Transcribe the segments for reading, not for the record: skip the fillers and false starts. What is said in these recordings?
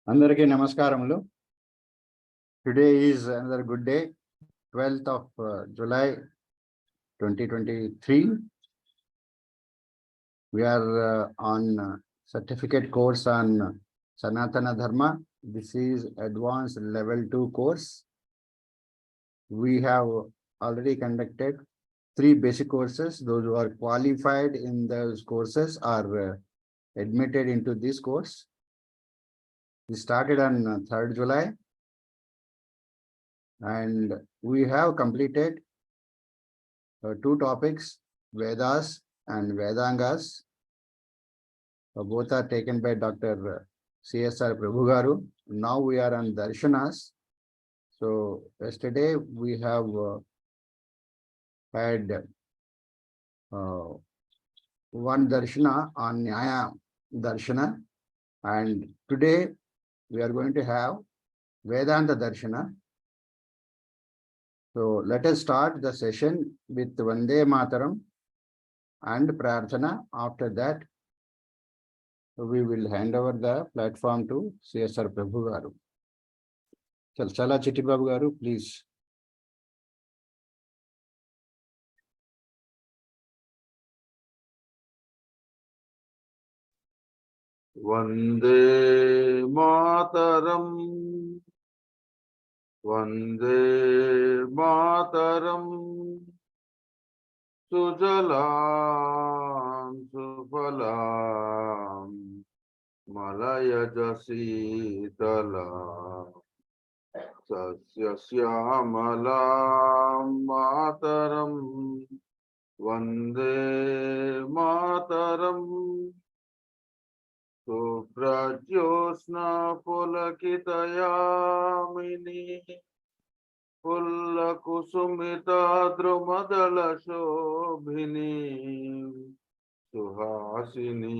Andariki Namaskaramulo. Today is another good day, 12th of July 2023. We are on certificate course on Sanatana Dharma. This is advanced level 2 course. We have already conducted 3 basic courses. Those who are qualified in those courses are admitted into this course. We started on 3rd July. And we have completed 2 topics, Vedas and Vedangas. Both are taken by Dr. CSR Prabhu Garu. Now we are on Darshanas. So yesterday we have had one Darshana on Nyaya Darshana. And today we are going to have Vedanta Darshana. So let us start the session with Vande Mataram and Prarthana. After that, we will hand over the platform to CSR Prabhu Garu. Chala Chitti Babu Garu, please. Vande Mataram, Vande Mataram, Sujalam, Sufalam, Malaya Jasitalam, Sasya Syamalam Mataram, Vande Mataram. Suprajyosna pulakitayamini pullakusumita drumadala shobhini suhasini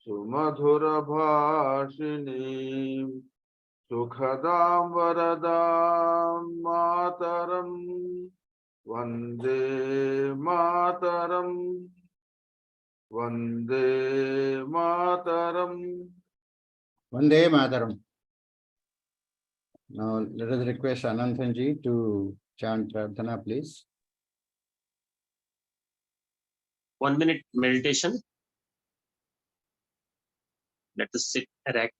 sumadhura bhashini sukhadam varadam mataram Vande Mataram Vande Mataram. Vande Mataram. Now let us request Ananthanji to chant Prarthana, please. 1 minute meditation. Let us sit erect.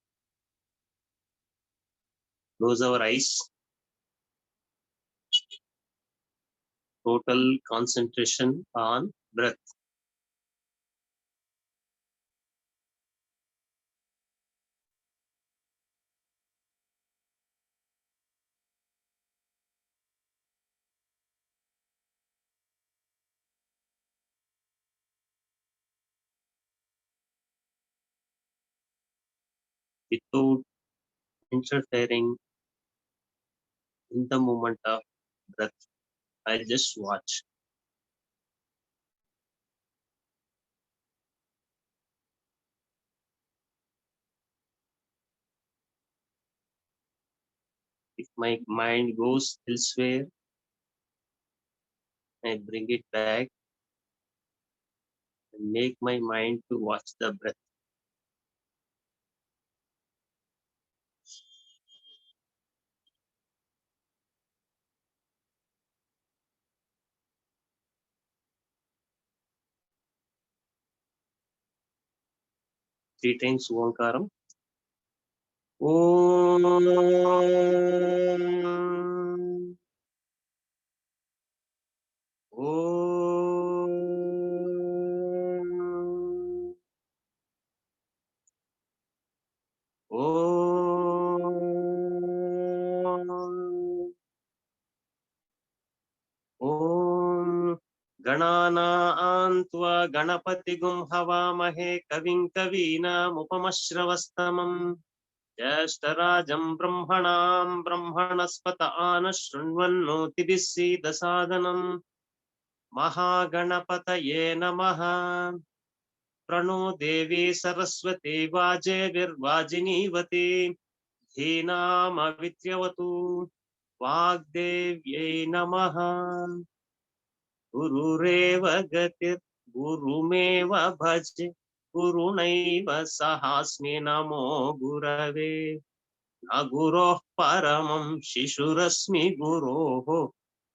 Close our eyes. Total concentration on breath. Without interfering in the moment of breath, I'll just watch. If my mind goes elsewhere, I bring it back and make my mind to watch the breath. Three times Oankaram. Om. Om. Om. Om. Ganana Antva Ganapatigum Havamahe Kavin Kavinam Upamashravastamam Jashtarajam Brahmanam Brahmanaspata Anashunvanoti Dasadanam Mahaganapataye Namaha Prano Devi Saraswati Vaje Virvajinivati Dhinam Avityavatu Vagdevye Namaha Gurureva Gatir Gurumeva Bhaje गुरुणैव सहास्मि नमो गुरवे न गुरोः परमं शिशुरस्मि गुरोः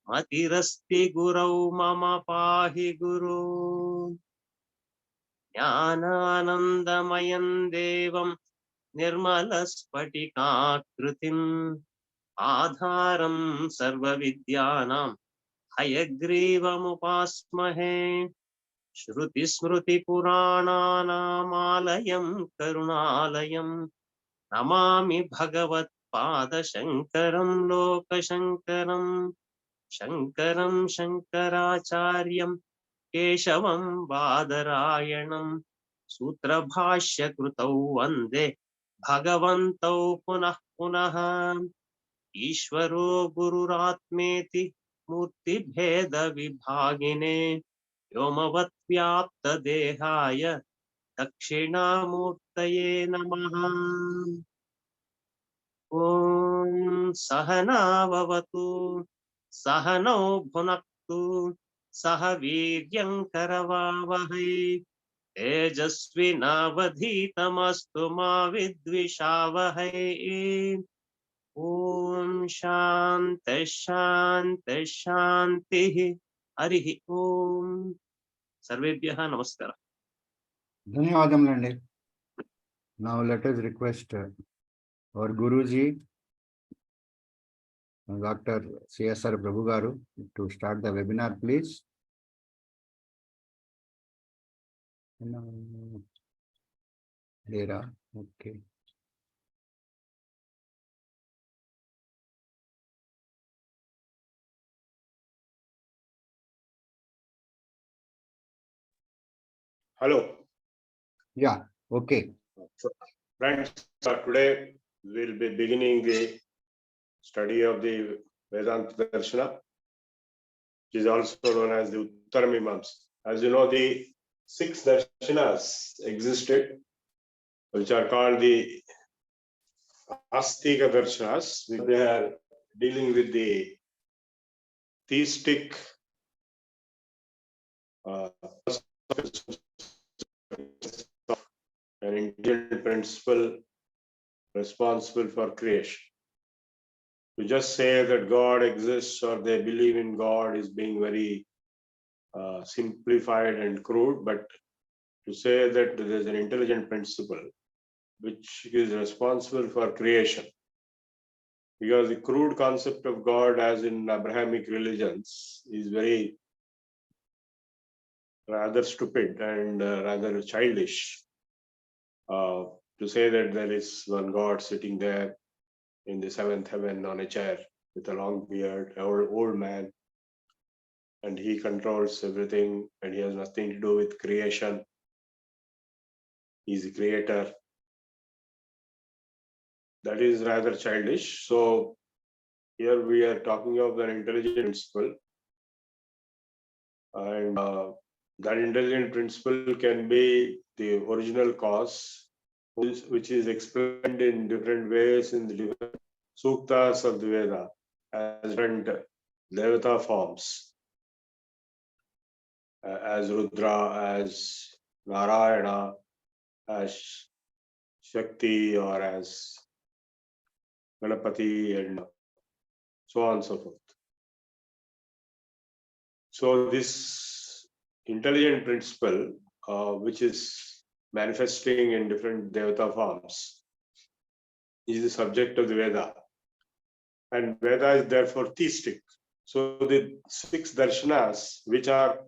मतिरस्ति गुरौ मम पाहि गुरु ज्ञानानन्दमयं देवं निर्मलस्फटिकाकृतिम् आधारं सर्वविद्यानां हयग्रीवमुपास्महे श्रुतिस्मृतिपुराणानामालयं करुणालयं नमामि भगवत्पादशङ्करं लोकशङ्करं शङ्करं शङ्कराचार्यं केशवं बादरायणं सूत्रभाष्यकृतौ वन्दे भगवन्तौ पुनः पुनः ईश्वरो गुरुरात्मेति मूर्तिभेदविभागिने व्योमवद्व्याप्तदेहाय दक्षिणामूर्तये नमः ॐ सहना भवतु सहनौ भुनक्तु सह वीर्यं करवावहै तेजस्विनावधीतमस्तु मा विद्विषावहै ॐ शान्ति शान्ति शान्तिः हरिः ॐ सर्वेभ्यः नमस्कारः ధన్యవాదములండి. Now let us request our Guruji, Dr. CSR Prabhu Garu, to start the webinar, please. Lera, okay. Hello. Yeah, okay. So, friends, today we'll be beginning the study of the Vedanta Darshana, which is also known as the Uttaramimamsa. As you know, the 6 Darshanas existed, which are called the Astika Darshanas. They are dealing with the theistic an intelligent principle responsible for creation. To just say that God exists or they believe in God is being very simplified and crude, but to say that there is an intelligent principle which is responsible for creation. Because the crude concept of God, as in Abrahamic religions, is very rather stupid and rather childish. To say that there is one God sitting there in the 7th heaven on a chair with a long beard, an old man, and he controls everything and he has nothing to do with creation. He's the creator. That is rather childish. So here we are talking of an intelligent principle, and that intelligent principle can be the original cause, which is explained in different ways in the different suktas of the Veda as different Devata forms, as Rudra, as Narayana, as Shakti, or as Ganapati, and so on and so forth. So this intelligent principle, which is manifesting in different Devata forms, is the subject of the Veda. And Veda is therefore theistic. So the 6 darshanas, which are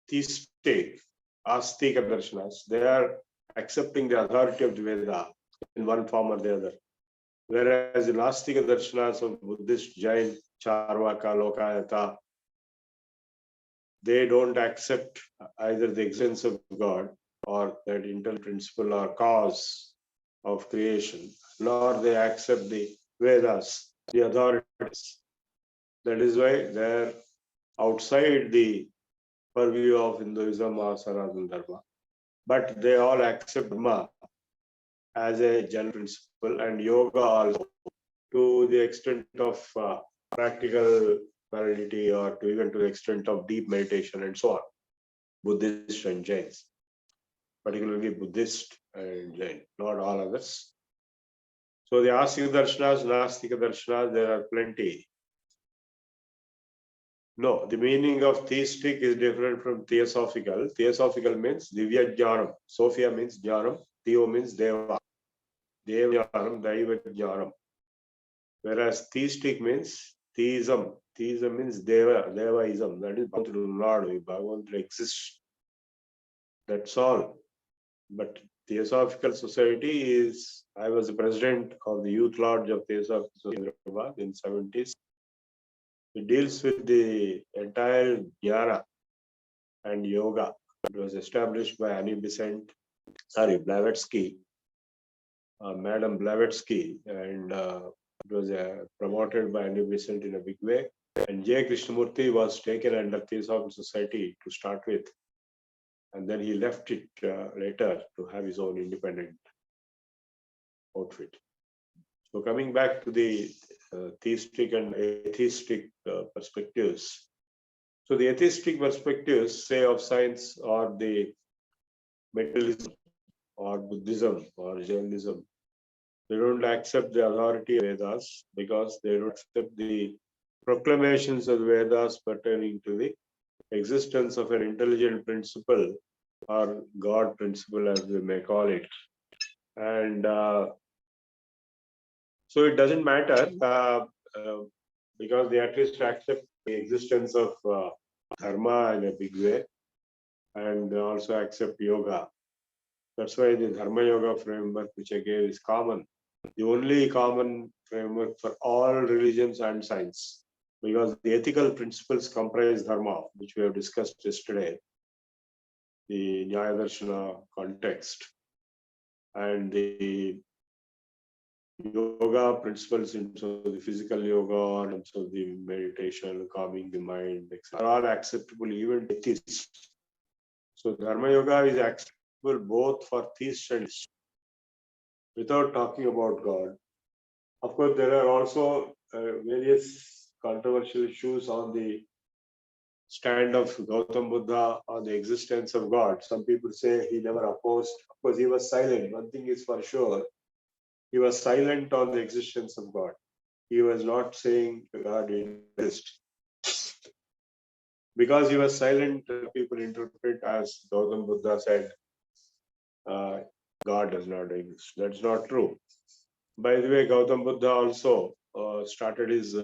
theistic, Astika darshanas, they are accepting the authority of the Veda in one form or the other. Whereas the Nastika darshanas of Buddhist, Jain, Charvaka, Lokayata, they don't accept either the existence of God or that intelligent principle or cause of creation, nor they accept the Vedas, the authorities. That is why they're outside the purview of Hinduism or Sanatana Dharma. But they all accept Dharma as a general principle and yoga also to the extent of practical validity or even to the extent of deep meditation and so on, Buddhist and Jains. particularly Buddhist and Jain, not all others. So the Astika Darshanas, Nastika Darshanas, there are plenty. No, the meaning of theistic is different from theosophical. Theosophical means Divya Jnanam. Sophia means Jnanam. Theo means Deva. Deva Jnanam, Daiva Jnanam. Whereas theistic means theism. Theism means Devaism. That is Bhagavan exists. That's all. But Theosophical Society is, I was the president of the Youth Lodge of Theosophical Society in 70s. It deals with the entire jnana and yoga. It was established by Blavatsky, Madam Blavatsky, and it was promoted by Annie Besant in a big way. And J. Krishnamurti was taken under Theosophical Society to start with. And then he left it later to have his own independent outfit. So coming back to the theistic and atheistic perspectives. So the atheistic perspectives, say of science or the materialism or Buddhism or Jainism, they don't accept the authority of Vedas because they don't accept the proclamations of the Vedas pertaining to the existence of an intelligent principle or God principle, as we may call it. And so it doesn't matter because they at least accept the existence of dharma in a big way and also accept yoga. That's why the Dharma Yoga framework, which I gave, is common. The only common framework for all religions and science, because the ethical principles comprise dharma, which we have discussed yesterday, the Nyaya Darshana context, and the yoga principles into the physical yoga and also the meditation, calming the mind, etc. are all acceptable even to theists. So Dharma Yoga is acceptable both for theists and theists, without talking about God. Of course, there are also various controversial issues on the stand of Gautam Buddha on the existence of God. Some people say he never opposed. Of course, he was silent. One thing is for sure. He was silent on the existence of God. He was not saying God exists. Because he was silent, people interpret as Gautam Buddha said, God does not exist. That's not true. By the way, Gautam Buddha also started his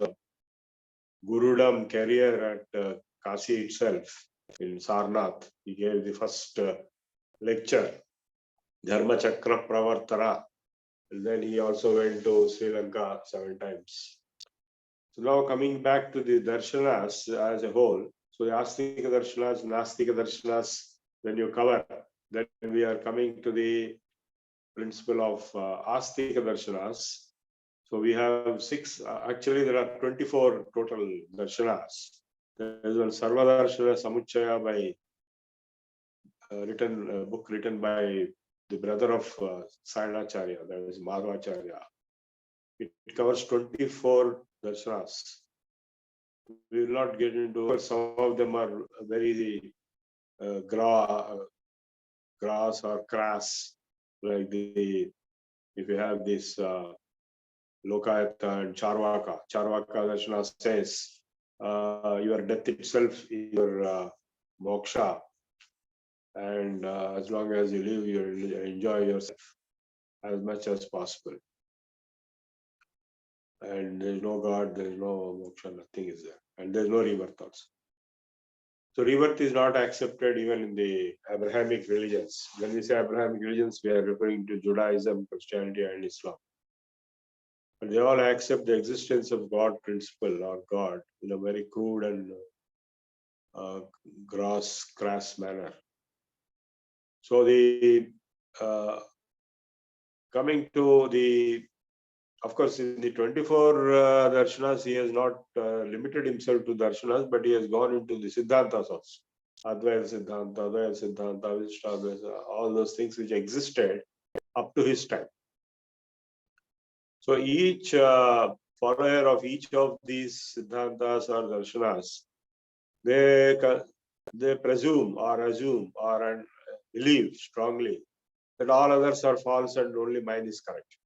Gurudam career at Kasi itself in Sarnath. He gave the first lecture, Dharma Chakra Pravartara. And then he also went to Sri Lanka 7 times. So now coming back to the darshanas as a whole. So the Astika Darshanas, Nastika Darshanas, when you cover, then we are coming to the principle of Astika Darshanas. So we have 6, actually there are 24 total darshanas. There is one Sarva Darshana Samuchaya by book written by the brother of Sayanacharya, that is Madhvacharya. It covers 24 darshanas. We will not get into it. Some of them are very grass or crass, like if you have this Lokayata and Charvaka. Charvaka Darshana says your death itself is your moksha. And as long as you live, you enjoy yourself as much as possible. And there is no God, there is no moksha, nothing is there. And there is no rebirth also. So rebirth is not accepted even in the Abrahamic religions. When we say Abrahamic religions, we are referring to Judaism, Christianity, and Islam. But they all accept the existence of God principle or God in a very crude and crass manner. So the coming to the, of course, in the 24 darshanas, he has not limited himself to darshanas, but he has gone into the siddhantas also. Advaita Siddhanta, Advaita Siddhanta, Avishta, all those things which existed up to his time. So each follower of each of these siddhantas or darshanas, they presume or assume or believe strongly that all others are false and only mine is correct.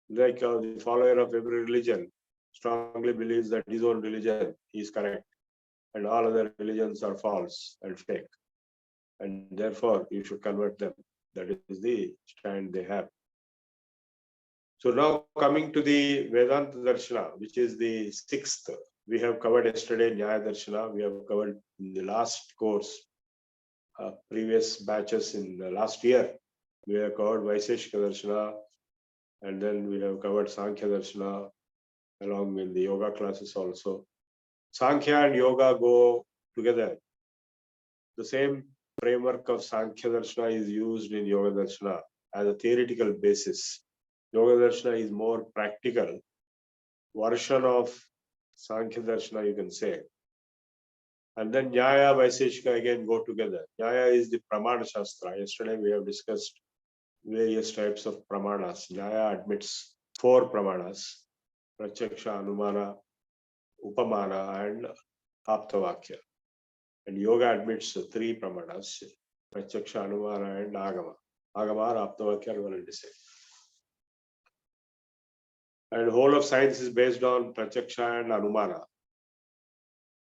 Like the follower of every religion strongly believes that his own religion is correct and all other religions are false and fake. And therefore, you should convert them. That is the stand they have. So now coming to the Vedanta Darshana, which is the sixth. We have covered yesterday Nyaya Darshana. We have covered in the last course, previous batches in the last year. We have covered Vaiseshika Darshana, and then we have covered Sankhya Darshana along with the yoga classes also. Sankhya and yoga go together. The same framework of Sankhya Darshana is used in Yoga Darshana as a theoretical basis. Yoga Darshana is more practical version of Sankhya Darshana, you can say. And then Nyaya, Vaiseshika again go together. Nyaya is the Pramana Shastra. Yesterday we have discussed various types of Pramanas. Nyaya admits 4 Pramanas: Pratyaksha, Anumana, Upamana, and Aptavakya. And Yoga admits 3 Pramanas: Pratyaksha, Anumana, and Agama. Agama or Aptavakya are going to say. And the whole of science is based on Pratyaksha and Anumana.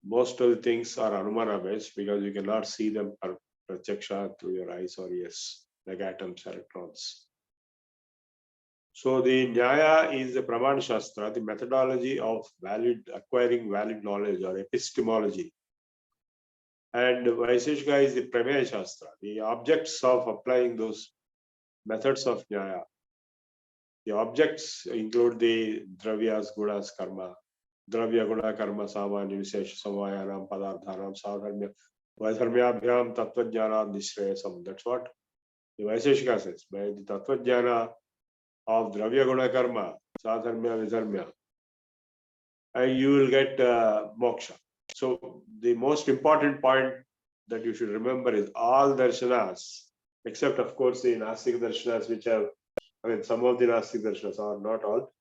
Most of the things are Anumana based because you cannot see them Pratyaksha through your eyes or ears, like atoms, electrons. So the Nyaya is the Pramana Shastra, the methodology of acquiring valid knowledge or epistemology. And Vaiseshika is the Prameya Shastra, the objects of applying those methods of Nyaya. The objects include the Dravyas, Gunas, Karma, Dravya, Guna, Karma, Samanya, Visesha, Samayanam, Padarthanam, Sadharmya, Vaidharmyabhyam, Tattvajnana, Nishreyasam. That's what the Vaiseshika says. By the Tattvajnana of Dravya, Guna, Karma, Sadharmya, Vidharmya, and you will get moksha. So the most important point that you should remember is all darshanas, except of course the Nastik darshanas, which have, some of the Nastik darshanas are not all.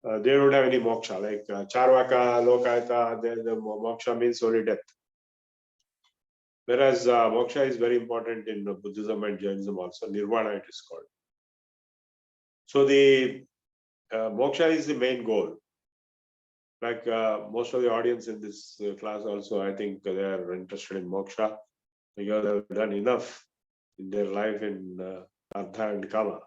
They don't have any moksha, like Charvaka, Lokayata, the moksha means only death. Whereas moksha is very important in Buddhism and Jainism also. Nirvana it is called. So the moksha is the main goal. Like most of the audience in this class also, I think they are interested in moksha because they have done enough in their life in Artha and Kama.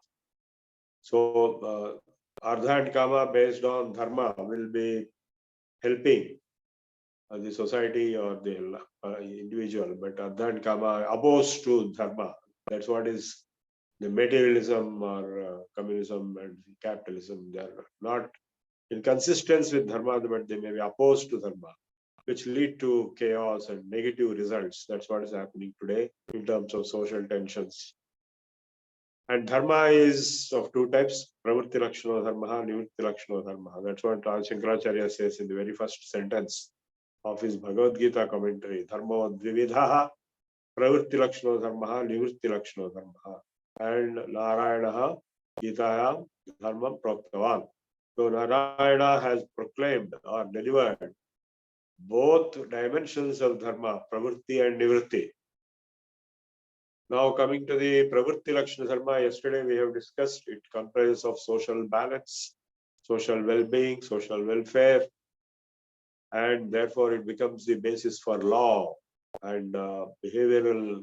So Artha and Kama based on Dharma will be helping the society or the individual, but Artha and Kama opposed to Dharma. That's what is the materialism or communism and capitalism. They are not in consistence with Dharma, but they may be opposed to Dharma, which lead to chaos and negative results. That's what is happening today in terms of social tensions. And Dharma is of 2 types: Pravritti Lakshana Dharma, Nivritti Lakshana Dharma. That's what Shankaracharya says in the very first sentence of his Bhagavad Gita commentary. Dharma Dvividha, Pravritti Lakshana Dharma, Nivritti Lakshana Dharma. And Narayana Gitaya Dharma Proktavan. So Narayana has proclaimed or delivered both dimensions of Dharma, Pravritti and Nivritti. Now coming to the Pravritti Lakshana Dharma, yesterday we have discussed, it comprises of social balance, social well-being, social welfare, and therefore it becomes the basis for law and behavioral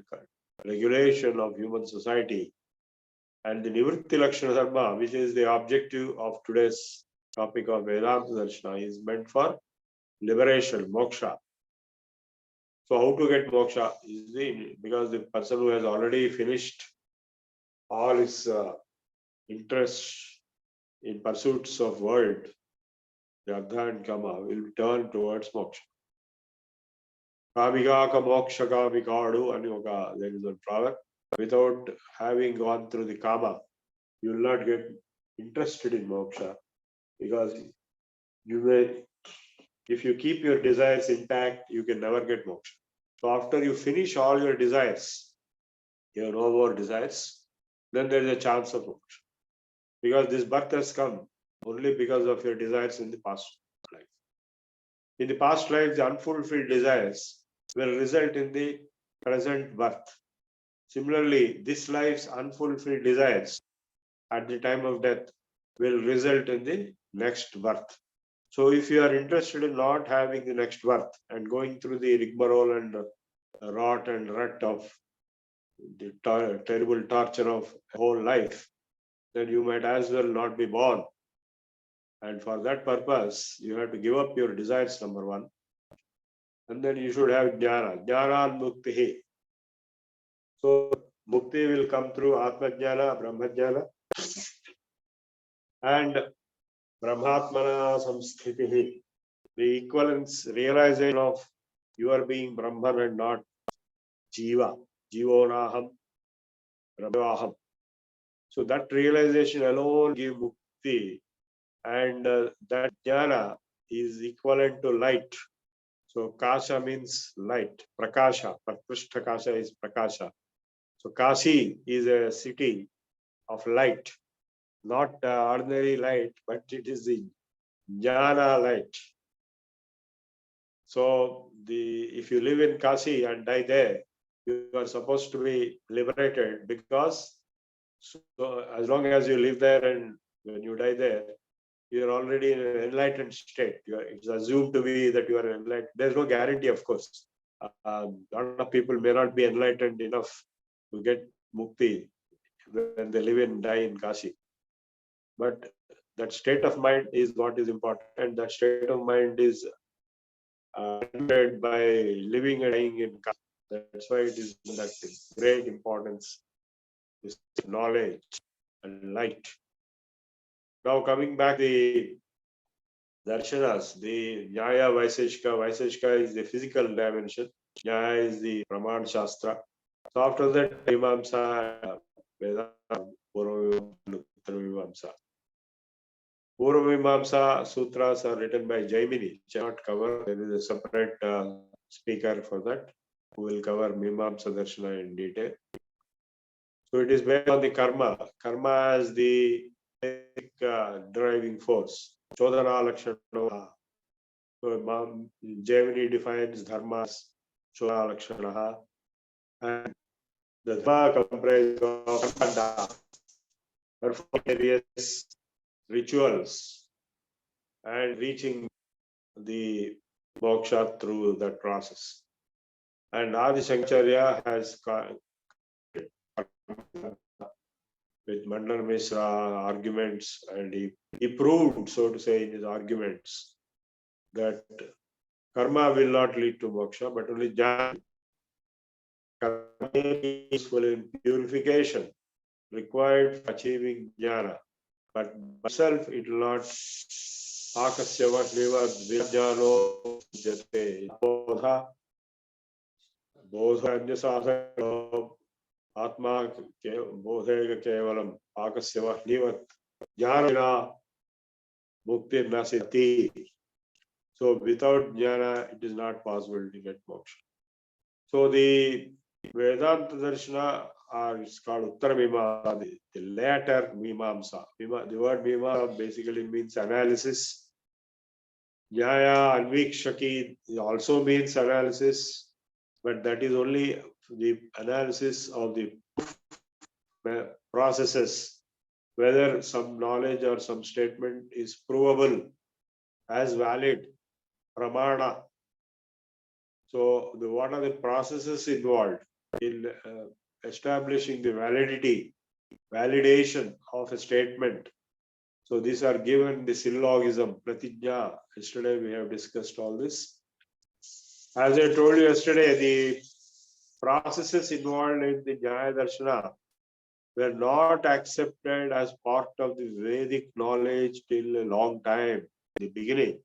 regulation of human society. And the Nivritti Lakshana Dharma, which is the objective of today's topic of Vedanta Darshana, is meant for liberation, moksha. So how to get moksha is because the person who has already finished all his interests in pursuits of world, the Artha and Kama, will turn towards moksha. Kamika ka moksha kamikadu anyoga. There is a proverb. Without having gone through the Kama, you will not get interested in moksha, because you may, if you keep your desires intact, you can never get moksha. So after you finish all your desires, you have no more desires, then there is a chance of moksha. Because this birth has come only because of your desires in the past life. In the past life, the unfulfilled desires will result in the present birth. Similarly, this life's unfulfilled desires at the time of death will result in the next birth. So if you are interested in not having the next birth and going through the rigmarole and rot and rut of the terrible torture of whole life, then you might as well not be born. And for that purpose, you have to give up your desires, number one. And then you should have jnana. Jnana mukti. So mukti will come through Atma Jnana, Brahma Jnana, and Brahmatmana Samskriti. The equivalence, realization of you are being Brahman and not Jiva. Jivonaham, Brahmaham. So that realization alone gives mukti, and that jnana is equivalent to light. So kasha means light, prakasha, prakrishta kasha is prakasha. So Kashi is a city of light, not ordinary light, but it is the jnana light. So if you live in Kashi and die there, you are supposed to be liberated, because so as long as you live there and when you die there, you are already in an enlightened state. It's assumed to be that you are enlightened. There's no guarantee, of course. A lot of people may not be enlightened enough to get mukti when they live and die in Kashi. But that state of mind is what is important. And that state of mind is by living and dying in Kashi. That's why it is that great importance, is knowledge and light. Now coming back the Darshanas, the Nyaya Vaiseshika. Vaiseshika is the physical dimension. Nyaya is the Praman Shastra. So after that, Mimamsa, Vedanta, Purvamimamsa. Purvamimamsa sutras are written by Jaimini, which I not cover. There is a separate speaker for that who will cover Mimamsa Darshana in detail. So it is based on the karma. Karma as the driving force. Chodana Lakshana. So Jaimini defines dharmas, Chodana Lakshana. And the dharma comprises of karma, various rituals, and reaching the moksha through that process. And Adi Shankaracharya has with Mandana Mishra arguments, and he proved, so to say, in his arguments, that karma will not lead to moksha, but only jnana. Karma is useful in purification, required for achieving jnana, but by itself it will not. Akasya vasliva dvijano jate bodha anyasasa Atma bodhega kevalam akasya vasliva jnana mukti nasiti. So without jnana, it is not possible to get moksha. So the Vedanta Darshana is called Uttara Mimamsa, the later Mimamsa. The word Mimamsa basically means analysis. Nyaya Anvikshaki also means analysis, but that is only the analysis of the processes, whether some knowledge or some statement is provable as valid, pramana. So what are the processes involved in establishing the validation of a statement? So these are given the syllogism, pratijna. Yesterday we have discussed all this. As I told you yesterday, the processes involved in the Nyaya Darshana were not accepted as part of the Vedic knowledge till a long time, in the beginning.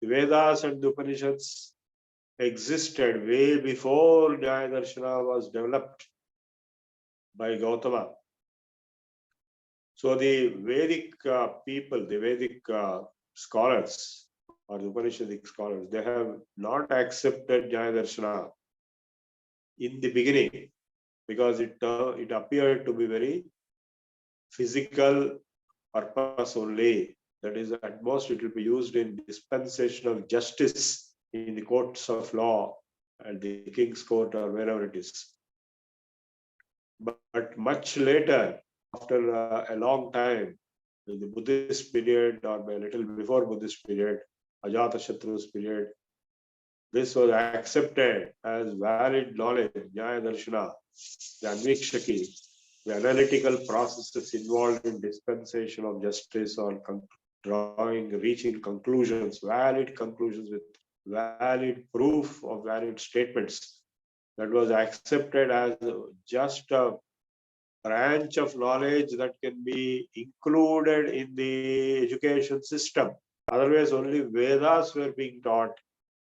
The Vedas and the Upanishads existed way before Nyaya Darshana was developed by Gautama. So the Vedic people, the Vedic scholars or the Upanishadic scholars, they have not accepted Nyaya Darshana in the beginning because it appeared to be very physical purpose only. That is, at most it will be used in dispensation of justice in the courts of law at the king's court or wherever it is. But much later, after a long time, in the Buddhist period or a little before Buddhist period, Ajatashatru's period, this was accepted as valid knowledge, Nyaya Darshana, the Anvikshaki, the analytical processes involved in dispensation of justice or reaching conclusions, valid conclusions with valid proof of valid statements. That was accepted as just a branch of knowledge that can be included in the education system. Otherwise, only Vedas were being taught,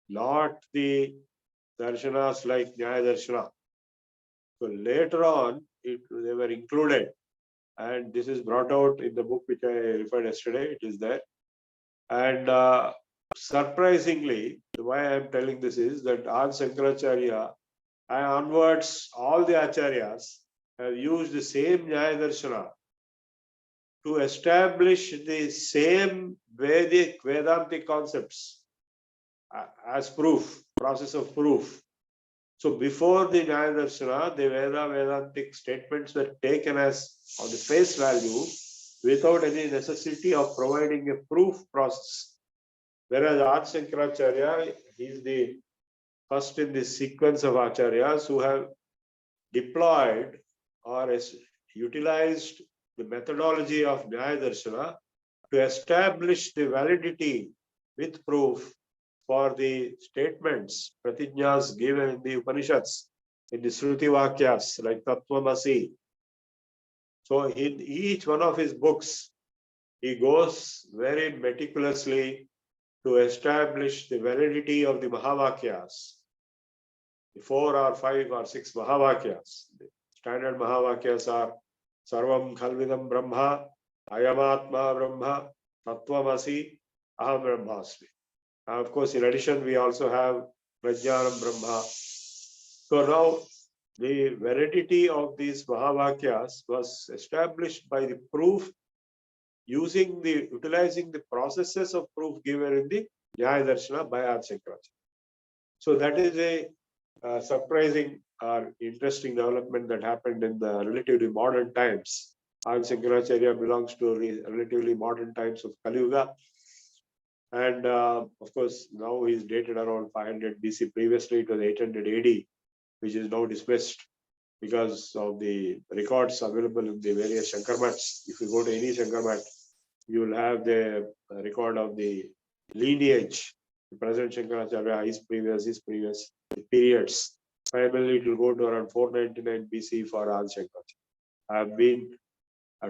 not the darshanas like Nyaya Darshana. So later on, they were included. And this is brought out in the book which I referred yesterday. It is there. And surprisingly, why I am telling this is that Adi Shankaracharya and onwards, all the acharyas have used the same Nyaya Darshana to establish the same Vedic Vedantic concepts as proof, process of proof. So before the Nyaya Darshana, the Vedantic statements were taken as on the face value without any necessity of providing a proof process. Whereas Adi Shankaracharya, he is the first in the sequence of acharyas who have deployed or utilized the methodology of Nyaya Darshana to establish the validity with proof for the statements, pratijñas given in the Upanishads, in the Shruti Vakyas like Tattvamasi. So in each one of his books, he goes very meticulously to establish the validity of the Mahavakyas, the 4 or 5 or 6 Mahavakyas. The standard Mahavakyas are Sarvam Khalvidam Brahma, Ayamatma Brahma, Tattvamasi, Aham Brahmasmi. Of course, in addition, we also have Prajnanam Brahma. So now, the validity of these Mahavakyas was established by the proof utilizing the processes of proof given in the Nyaya Darshana by Adi Shankaracharya. So that is a surprising or interesting development that happened in the relatively modern times. Adi Shankaracharya belongs to relatively modern times of Kali Yuga. And of course, now he is dated around 500 BC. Previously, it was 800 AD, which is now dismissed because of the records available in the various Shankarmats. If you go to any Shankarmat, you will have the record of the lineage, the present Shankaracharya, his previous, the periods. Primarily, it will go to around 499 BC for Adi Shankaracharya. I have been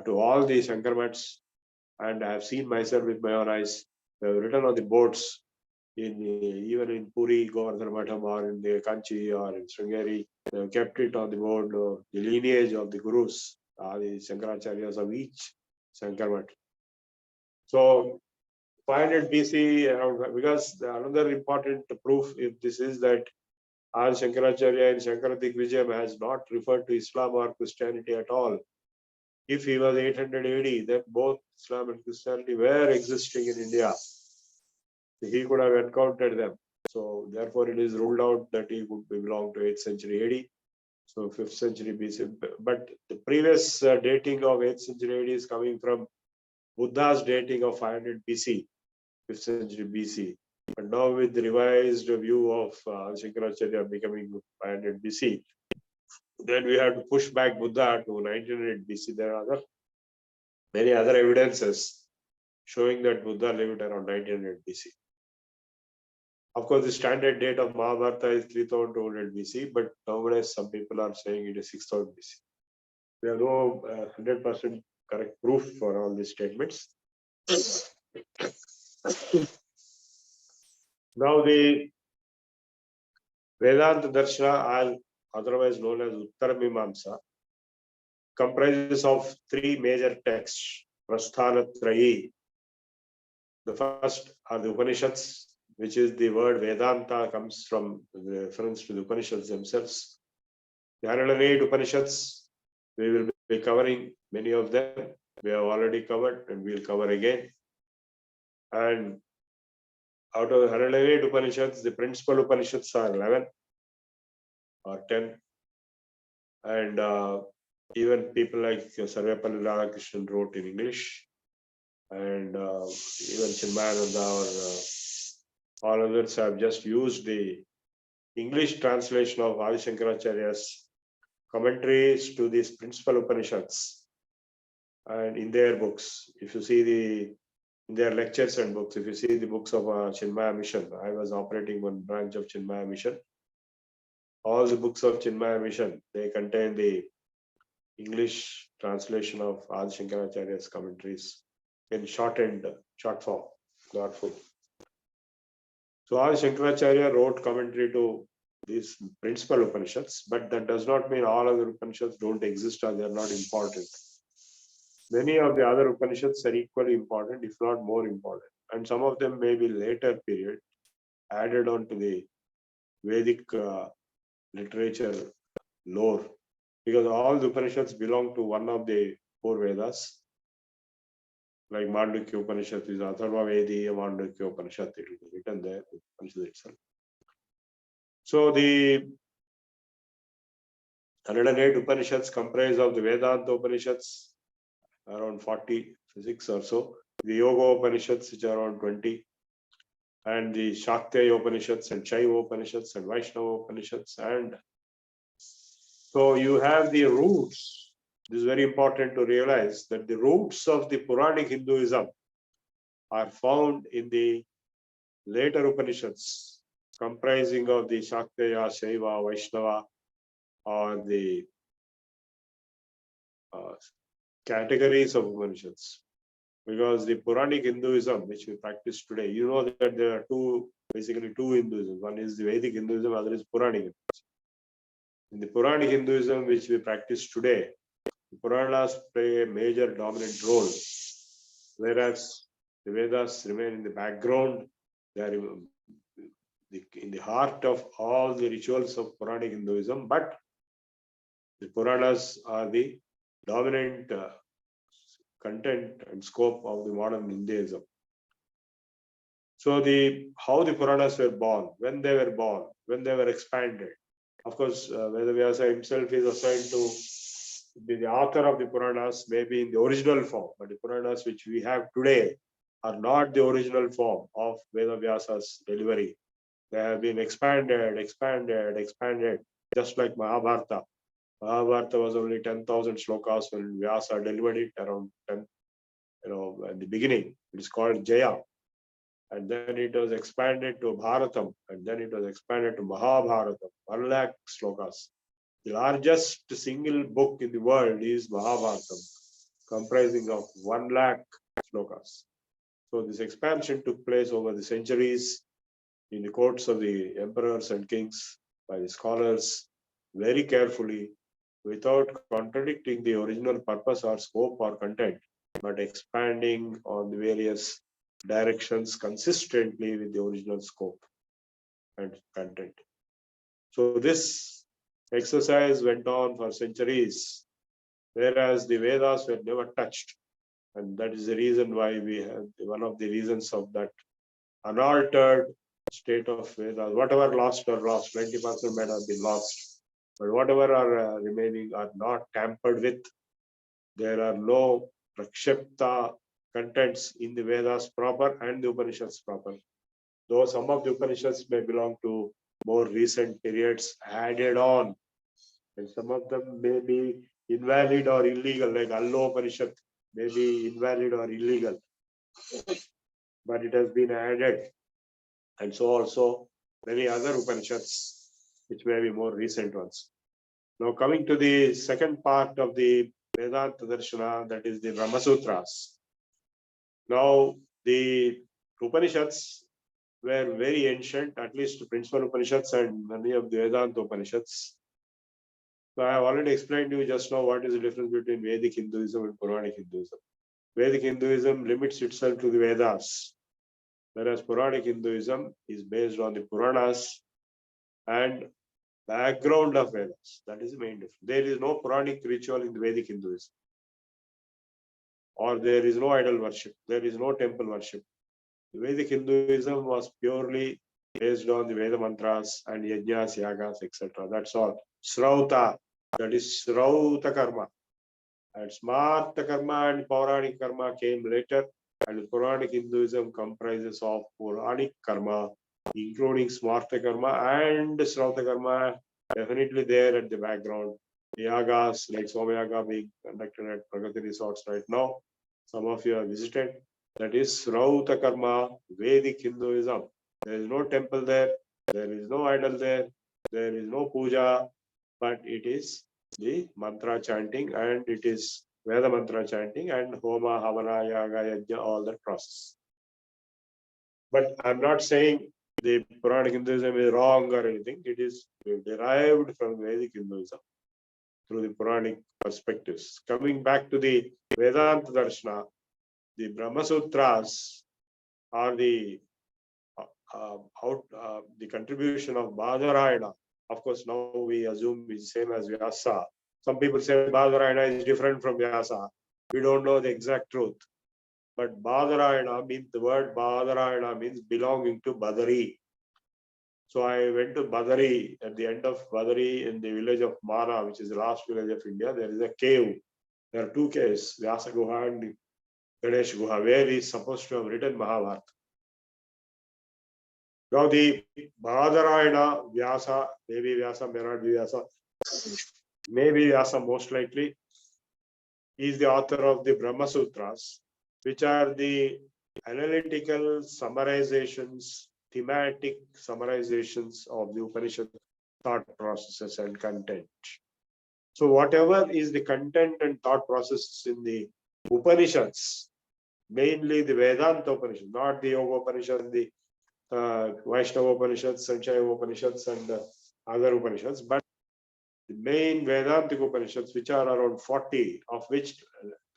to all the Shankarmats and I have seen myself with my own eyes. They have written on the boards, even in Puri, Govardhana Matham, or in the Kanchi, or in Sringeri. They have kept it on the board, the lineage of the Gurus, the Shankaracharyas of each Shankarmat. So 500 BC, around, because another important proof if this is that Adi Shankaracharya in Shankara Digvijayam has not referred to Islam or Christianity at all. If he was 800 AD, then both Islam and Christianity were existing in India. He could have encountered them. So therefore, it is ruled out that he would belong to 8th century AD. So 5th century BC. But the previous dating of 8th century AD is coming from Buddha's dating of 500 BC, 5th century BC. But now with the revised view of Shankaracharya becoming 500 BC, then we have to push back Buddha to 1900 BC. There are many other evidences showing that Buddha lived around 1900 BC. Of course, the standard date of Mahabharata is 3200 BC, but nowadays some people are saying it is 6000 BC. We have no 100% correct proof for all these statements. Now the Vedanta Darshana, otherwise known as Uttaramimamsa, comprises of 3 major texts, Prasthanatrayi. The first are the Upanishads, which is the word Vedanta comes from the reference to the Upanishads themselves. The 108 Upanishads, we will be covering many of them. We have already covered and we will cover again. And out of the 108 Upanishads, the principal Upanishads are 11. or 10. And even people like Sarvepalli Radhakrishnan wrote in English, and even Chinmayananda or all others have just used the English translation of Adi Shankaracharya's commentaries to these principal Upanishads, and in their books. If you see in their lectures and books, if you see the books of Chinmaya Mission, I was operating one branch of Chinmaya Mission. All the books of Chinmaya Mission, they contain the English translation of Adi Shankaracharya's commentaries in short form, not full. So Adi Shankaracharya wrote commentary to these principal Upanishads, but that does not mean all other Upanishads don't exist or they are not important. Many of the other Upanishads are equally important, if not more important. And some of them may be later period, added on to the Vedic literature lore, because all the Upanishads belong to one of the 4 Vedas. Like Mandukya Upanishad is Atharva Vediya Mandukya Upanishad, it will be written there, the Upanishad itself. So the 108 Upanishads comprise of the Vedanta Upanishads, around 46 or so, the Yoga Upanishads, which are around 20, and the Shaktya Upanishads and Shaiva Upanishads and Vaishnava Upanishads. And so you have the roots. This is very important to realize that the roots of the Puranic Hinduism are found in the later Upanishads, comprising of the Shaktya, Shaiva, Vaishnava, or the categories of Upanishads. Because the Puranic Hinduism, which we practice today, you know that there are basically two Hinduism. One is the Vedic Hinduism, other is Puranic Hinduism. In the Puranic Hinduism, which we practice today, the Puranas play a major dominant role, whereas the Vedas remain in the background. They are in the heart of all the rituals of Puranic Hinduism, but the Puranas are the dominant content and scope of the modern Hinduism. So how the Puranas were born, when they were expanded. Of course, Veda Vyasa himself is assigned to be the author of the Puranas, maybe in the original form, but the Puranas which we have today are not the original form of Veda Vyasa's delivery. They have been expanded, just like Mahabharata. Mahabharata was only 10,000 slokas when Vyasa delivered it around 10, at the beginning. It is called Jaya. And then it was expanded to Bharatam, and then it was expanded to Mahabharatam, 1 lakh slokas. The largest single book in the world is Mahabharatam, comprising of 1 lakh slokas. So this expansion took place over the centuries in the courts of the emperors and kings by the scholars very carefully, without contradicting the original purpose or scope or content, but expanding on the various directions consistently with the original scope and content. So this exercise went on for centuries, whereas the Vedas were never touched. And that is the reason why we have one of the reasons of that unaltered state of Vedas. Whatever lost, 20% might have been lost, but whatever are remaining are not tampered with. There are no prakshipta contents in the Vedas proper and the Upanishads proper. Though some of the Upanishads may belong to more recent periods added on, and some of them may be invalid or illegal, like AL2CCSD Upanishad may be invalid or illegal, but it has been added. And so also many other Upanishads, which may be more recent ones. Now coming to the second part of the Vedanta Darshana, that is the Brahma Sutras. Now the Upanishads were very ancient, at least the principal Upanishads and many of the Vedanta Upanishads. So I have already explained to you just now what is the difference between Vedic Hinduism and Puranic Hinduism. Vedic Hinduism limits itself to the Vedas, whereas Puranic Hinduism is based on the Puranas and background of Vedas. That is the main difference. There is no Puranic ritual in the Vedic Hinduism, or there is no idol worship, there is no temple worship. The Vedic Hinduism was purely based on the Veda mantras and yajnas, yagas, etc. That's all. Srauta, that is Srauta karma. And Smarta karma and Puranic karma came later, and Puranic Hinduism comprises of Puranic karma, including Smarta karma and Srauta karma, definitely there at the background. Yagas like Somayaga being conducted at Pragati Resorts right now. Some of you have visited. That is Srauta karma, Vedic Hinduism. There is no temple there, there is no idol there, there is no puja, but it is the mantra chanting, and it is Veda mantra chanting and Homa, Havana, Yaga, Yajna, all that process. But I'm not saying the Puranic Hinduism is wrong or anything. It is derived from Vedic Hinduism through the Puranic perspectives. Coming back to the Vedanta Darshana, the Brahma Sutras are the the contribution of Badarayana. Of course, now we assume is same as Vyasa. Some people say Badarayana is different from Vyasa. We don't know the exact truth. But Badarayana means, the word Badarayana means belonging to Badari. So I went to Badari, at the end of Badari in the village of Mana, which is the last village of India. There is a cave. There are two caves, Vyasa Guha and Ganesh Guha, where he is supposed to have written Mahabharata. Now the Badarayana, Vyasa, maybe Vyasa, may not be Vyasa, maybe Vyasa most likely, is the author of the Brahma Sutras, which are the analytical summarizations, thematic summarizations of the Upanishad thought processes and content. So whatever is the content and thought processes in the Upanishads, mainly the Vedanta Upanishad, not the Yoga Upanishad, the Vaishnava Upanishads, Sanchaya Upanishads, and other Upanishads, but the main Vedantic Upanishads, which are around 40, of which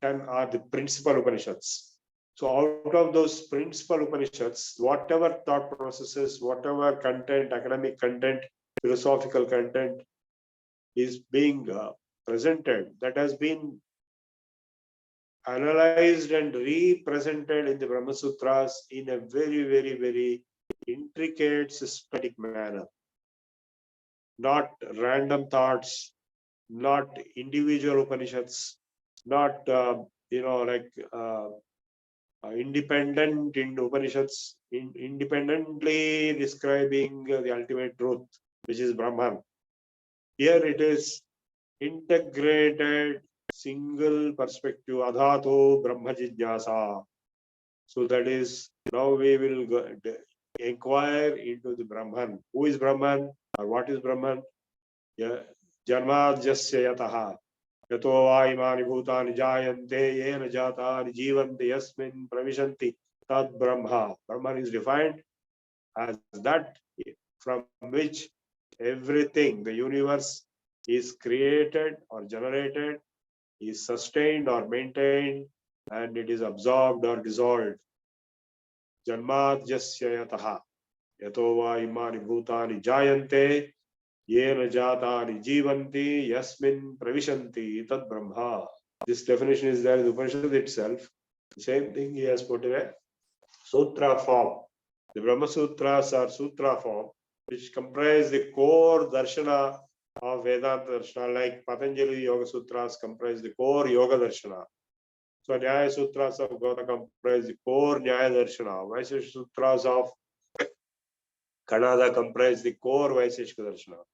10 are the principal Upanishads. So out of those principal Upanishads, whatever thought processes, whatever content, academic content, philosophical content is being presented, that has been analyzed and represented in the Brahma Sutras in a very, very, very intricate, systematic manner. Not random thoughts, not individual Upanishads, not, independent in Upanishads, independently describing the ultimate truth, which is Brahman. Here it is integrated, single perspective, Adhato Brahma Jidyasa. So that is, now we will inquire into the Brahman. Who is Brahman, or what is Brahman? Janmadjasya yataha yato va imani bhutani jayante yena jatani jivanti yasmin pravishanti tad Brahma. Brahman is defined as that from which everything, the universe, is created or generated, is sustained or maintained, and it is absorbed or dissolved. Janmadjasya yataha yato va imani bhutani jayante yena jatani jivanti yasmin pravishanti tad Brahma. This definition is there in the Upanishad itself. The same thing he has put in a sutra form. The Brahma Sutras are sutra form, which comprise the core darshana of Vedanta Darshana, like Patanjali Yoga Sutras comprise the core Yoga Darshana. So Nyaya Sutras of Gauta comprise the core Nyaya Darshana. Vaiseshika Sutras of Kannada comprise the core Vaiseshika Darshana.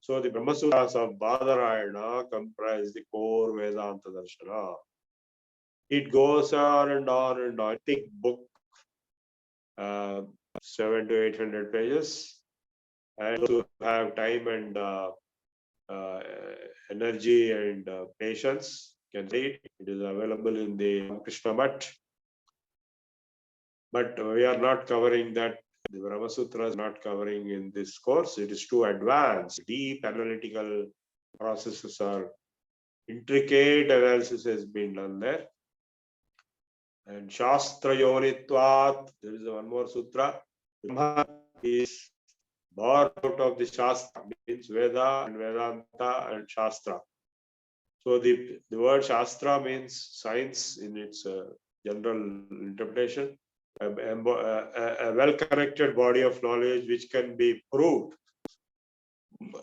So the Brahma Sutras of Badarayana comprise the core Vedanta Darshana. It goes on and on and on. Thick book, 700 to 800 pages. And to have time and energy and patience can read. It is available in the Krishna Mutt. But we are not covering that. The Brahma Sutra is not covering in this course. It is too advanced. Deep analytical processes are intricate analysis has been done there. And Shastra Yonitvat, there is one more sutra. Brahma is born out of the Shastra, means Veda and Vedanta and Shastra. So the word Shastra means science in its general interpretation. a well-connected body of knowledge which can be proved,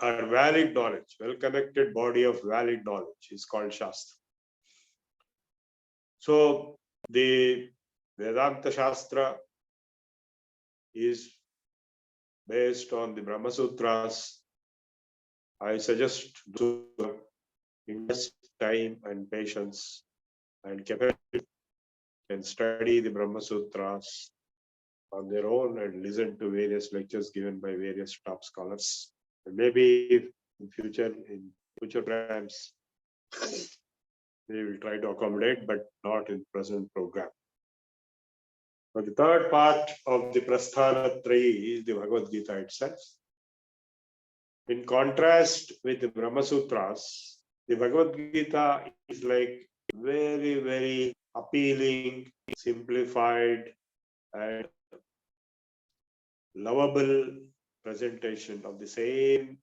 or valid knowledge, well-connected body of valid knowledge is called Shastra. So the Vedanta Shastra is based on the Brahma Sutras. I suggest to invest time and patience and capacity and study the Brahma Sutras on their own and listen to various lectures given by various top scholars. And maybe in future programs, we will try to accommodate, but not in present program. So the third part of the Prasthana Trayi is the Bhagavad Gita itself. In contrast with the Brahma Sutras, the Bhagavad Gita is like very, very appealing, simplified, and lovable presentation of the same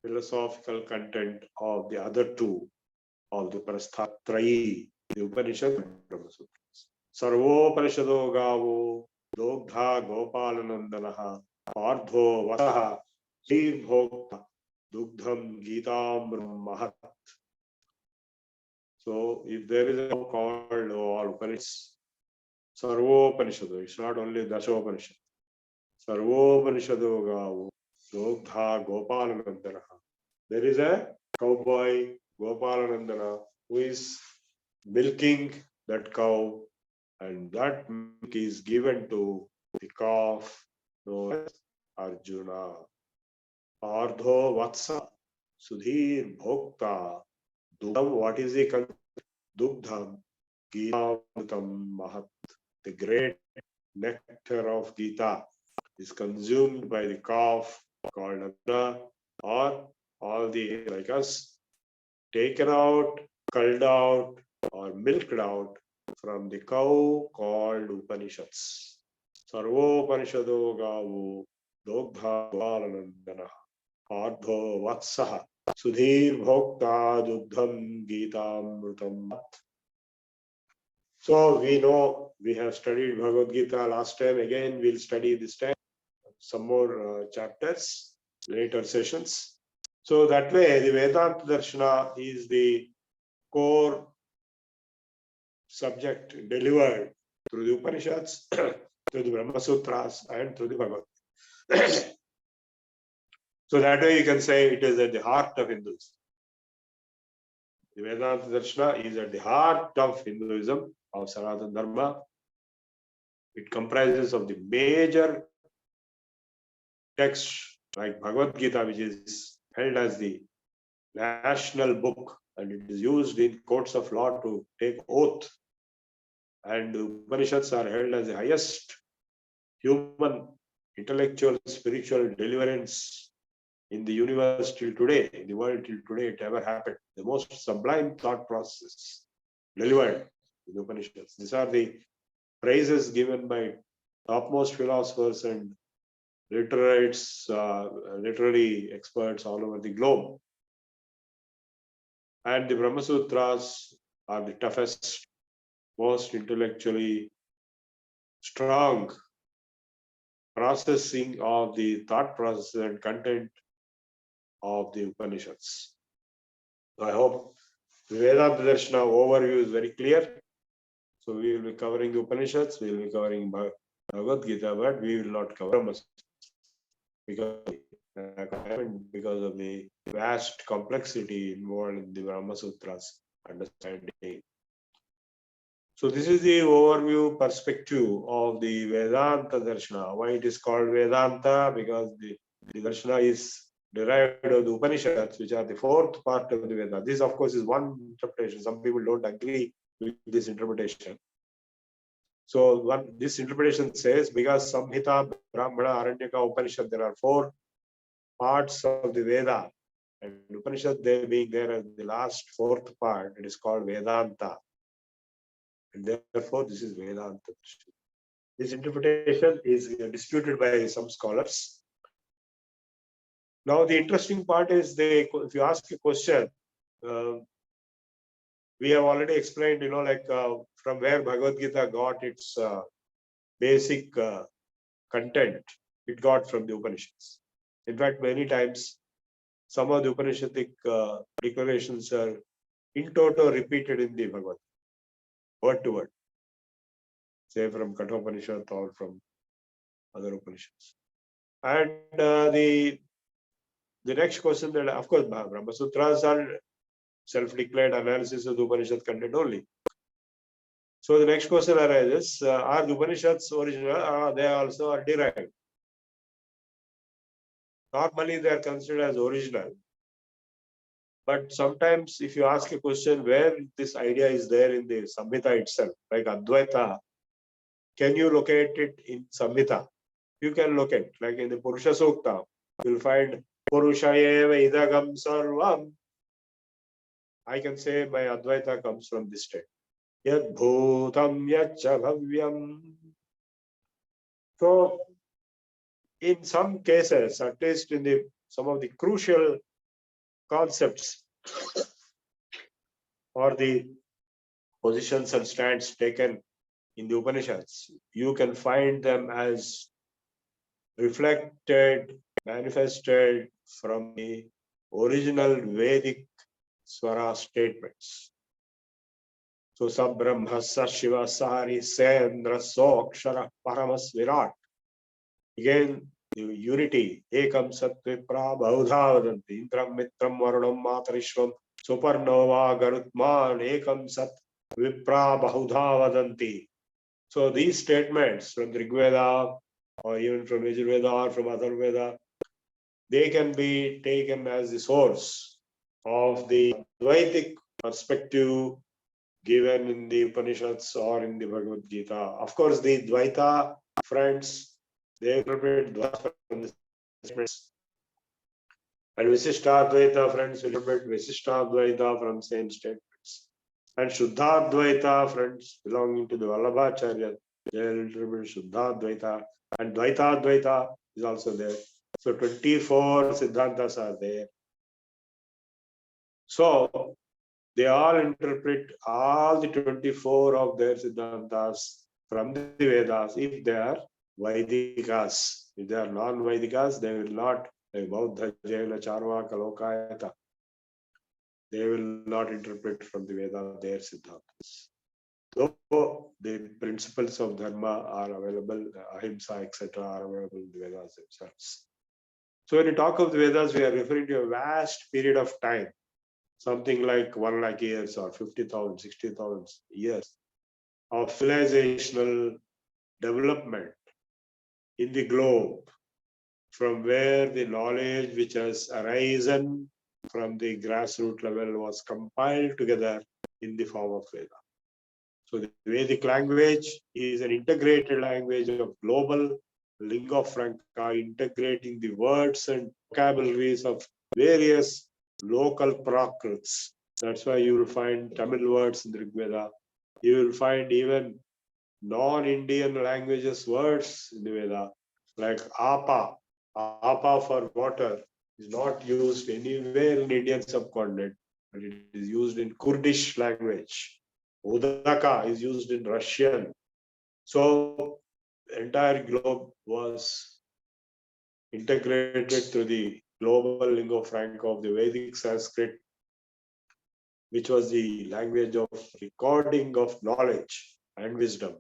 philosophical content of the other two of the Prasthana Trayi, the Upanishad and Brahma Sutras. Sarvopanishado gavo, dogdha gopalanandanaha, ardho vasaha, bhokta, dugdham gitamram mahat. So if there is a called all Upanishads, Sarvopanishado, it's not only Dashopanishad. Sarvopanishado gavo, dogdha gopalanandanaha. There is a cowboy, Gopalanandana, who is milking that cow, and that milk is given to the calf known as Arjuna. Ardho Vatsa, Sudhir Bhokta, Dugdham, what is the Dugdham? Gita-amritam Mahat, the great nectar of Gita is consumed by the calf called Arjuna, or all the like us, taken out, culled out, or milked out from the cow called Upanishads. Sarvopanishado gavo, dogdha gopalanandana, ardho vatsaha, sudhir bhokta dugdham gitamrutam. So we know we have studied Bhagavad Gita last time. Again, we'll study this time some more chapters, later sessions. So that way, the Vedanta Darshana is the core subject delivered through the Upanishads, through the Brahma Sutras, and through the Bhagavad Gita. So that way you can say it is at the heart of Hinduism. The Vedanta Darshana is at the heart of Hinduism, of Sanatana Dharma. It comprises of the major texts like Bhagavad Gita, which is held as the national book, and it is used in courts of law to take oath. And the Upanishads are held as the highest human, intellectual, spiritual deliverance in the universe till today, in the world till today, it ever happened. The most sublime thought process delivered in the Upanishads. These are the praises given by topmost philosophers and literates, literary experts all over the globe. And the Brahma Sutras are the toughest, most intellectually strong processing of the thought process and content of the Upanishads. So I hope the Vedanta Darshana overview is very clear. So we will be covering the Upanishads, we will be covering Bhagavad Gita, but we will not cover Brahma because of the vast complexity involved in the Brahma Sutras understanding. So this is the overview perspective of the Vedanta Darshana. Why it is called Vedanta? Because the Darshana is derived of the Upanishads, which are the fourth part of the Veda. This, of course, is one interpretation. Some people don't agree with this interpretation. So this interpretation says, because Samhita, Brahmana, Aranyaka, Upanishad, there are four parts of the Veda, and Upanishad they being there as the last fourth part, it is called Vedanta. And therefore, this is Vedanta. This interpretation is disputed by some scholars. Now, the interesting part is, if you ask a question, we have already explained, like from where Bhagavad Gita got its basic content it got from the Upanishads. In fact, many times some of the Upanishadic declarations are in toto repeated in the Bhagavad, word to word, say from Kathopanishad or from other Upanishads. And the next question that, of course, Brahma Sutras are self-declared analysis of the Upanishad content only. So the next question arises, are the Upanishads original? They also are derived. Normally, they are considered as original. But sometimes if you ask a question where this idea is there in the Samhita itself, like Advaita, can you locate it in Samhita? You can locate, like in the Purusha Sukta, you'll find Purusha eva idagam sarvam. I can say my Advaita comes from this state. Yad bhutam yacha bhavyam. So, in some cases, at least in the some of the crucial concepts or the positions and stands taken in the Upanishads, you can find them as reflected, manifested from the original Vedic Swara statements. So, Sabrahmasa Shiva Sari Sendra Sokshara Paramas Virat. Again, the unity, Ekam Satvipra Baudha Vadanti, Indram Mitram Varunam Matarishvam, Supernova Garutman, Ekam Sat Vipra Baudha Vadanti. So these statements from the Rig Veda or even from Yajurveda or from Atharvaveda, they can be taken as the source of the Advaitic perspective given in the Upanishads or in the Bhagavad Gita. Of course, the Dvaita friends, they interpret Dvaita from the statements. And Visishtadvaita friends will interpret Visishtadvaita from same statements. And Shuddhadvaita friends belonging to the Vallabhacharya, they will interpret Shuddhadvaita. And Dvaitadvaita is also there. So 24 Siddhantas are there. So they all interpret all the 24 of their Siddhantas from the Vedas if they are Vaidikas. If they are non-Vaidikas, they will not, like Bauddha, Jaina, Charvaka, Lokayata, they will not interpret from the Veda their Siddhantas. Though the principles of Dharma are available, Ahimsa, etc., are available in the Vedas themselves. So when you talk of the Vedas, we are referring to a vast period of time, something like 1 lakh years or 50,000, 60,000 years of civilizational development in the globe, from where the knowledge which has arisen from the grassroots level was compiled together in the form of Veda. So the Vedic language is an integrated language of global lingua franca, integrating the words and vocabularies of various local prakrits. That's why you will find Tamil words in the Rig Veda. You will find even non-Indian languages words in the Veda, like apa. Apa for water is not used anywhere in Indian subcontinent, but it is used in Kurdish language. Udaka is used in Russian. So the entire globe was integrated through the global lingua franca of the Vedic Sanskrit, which was the language of recording of knowledge and wisdom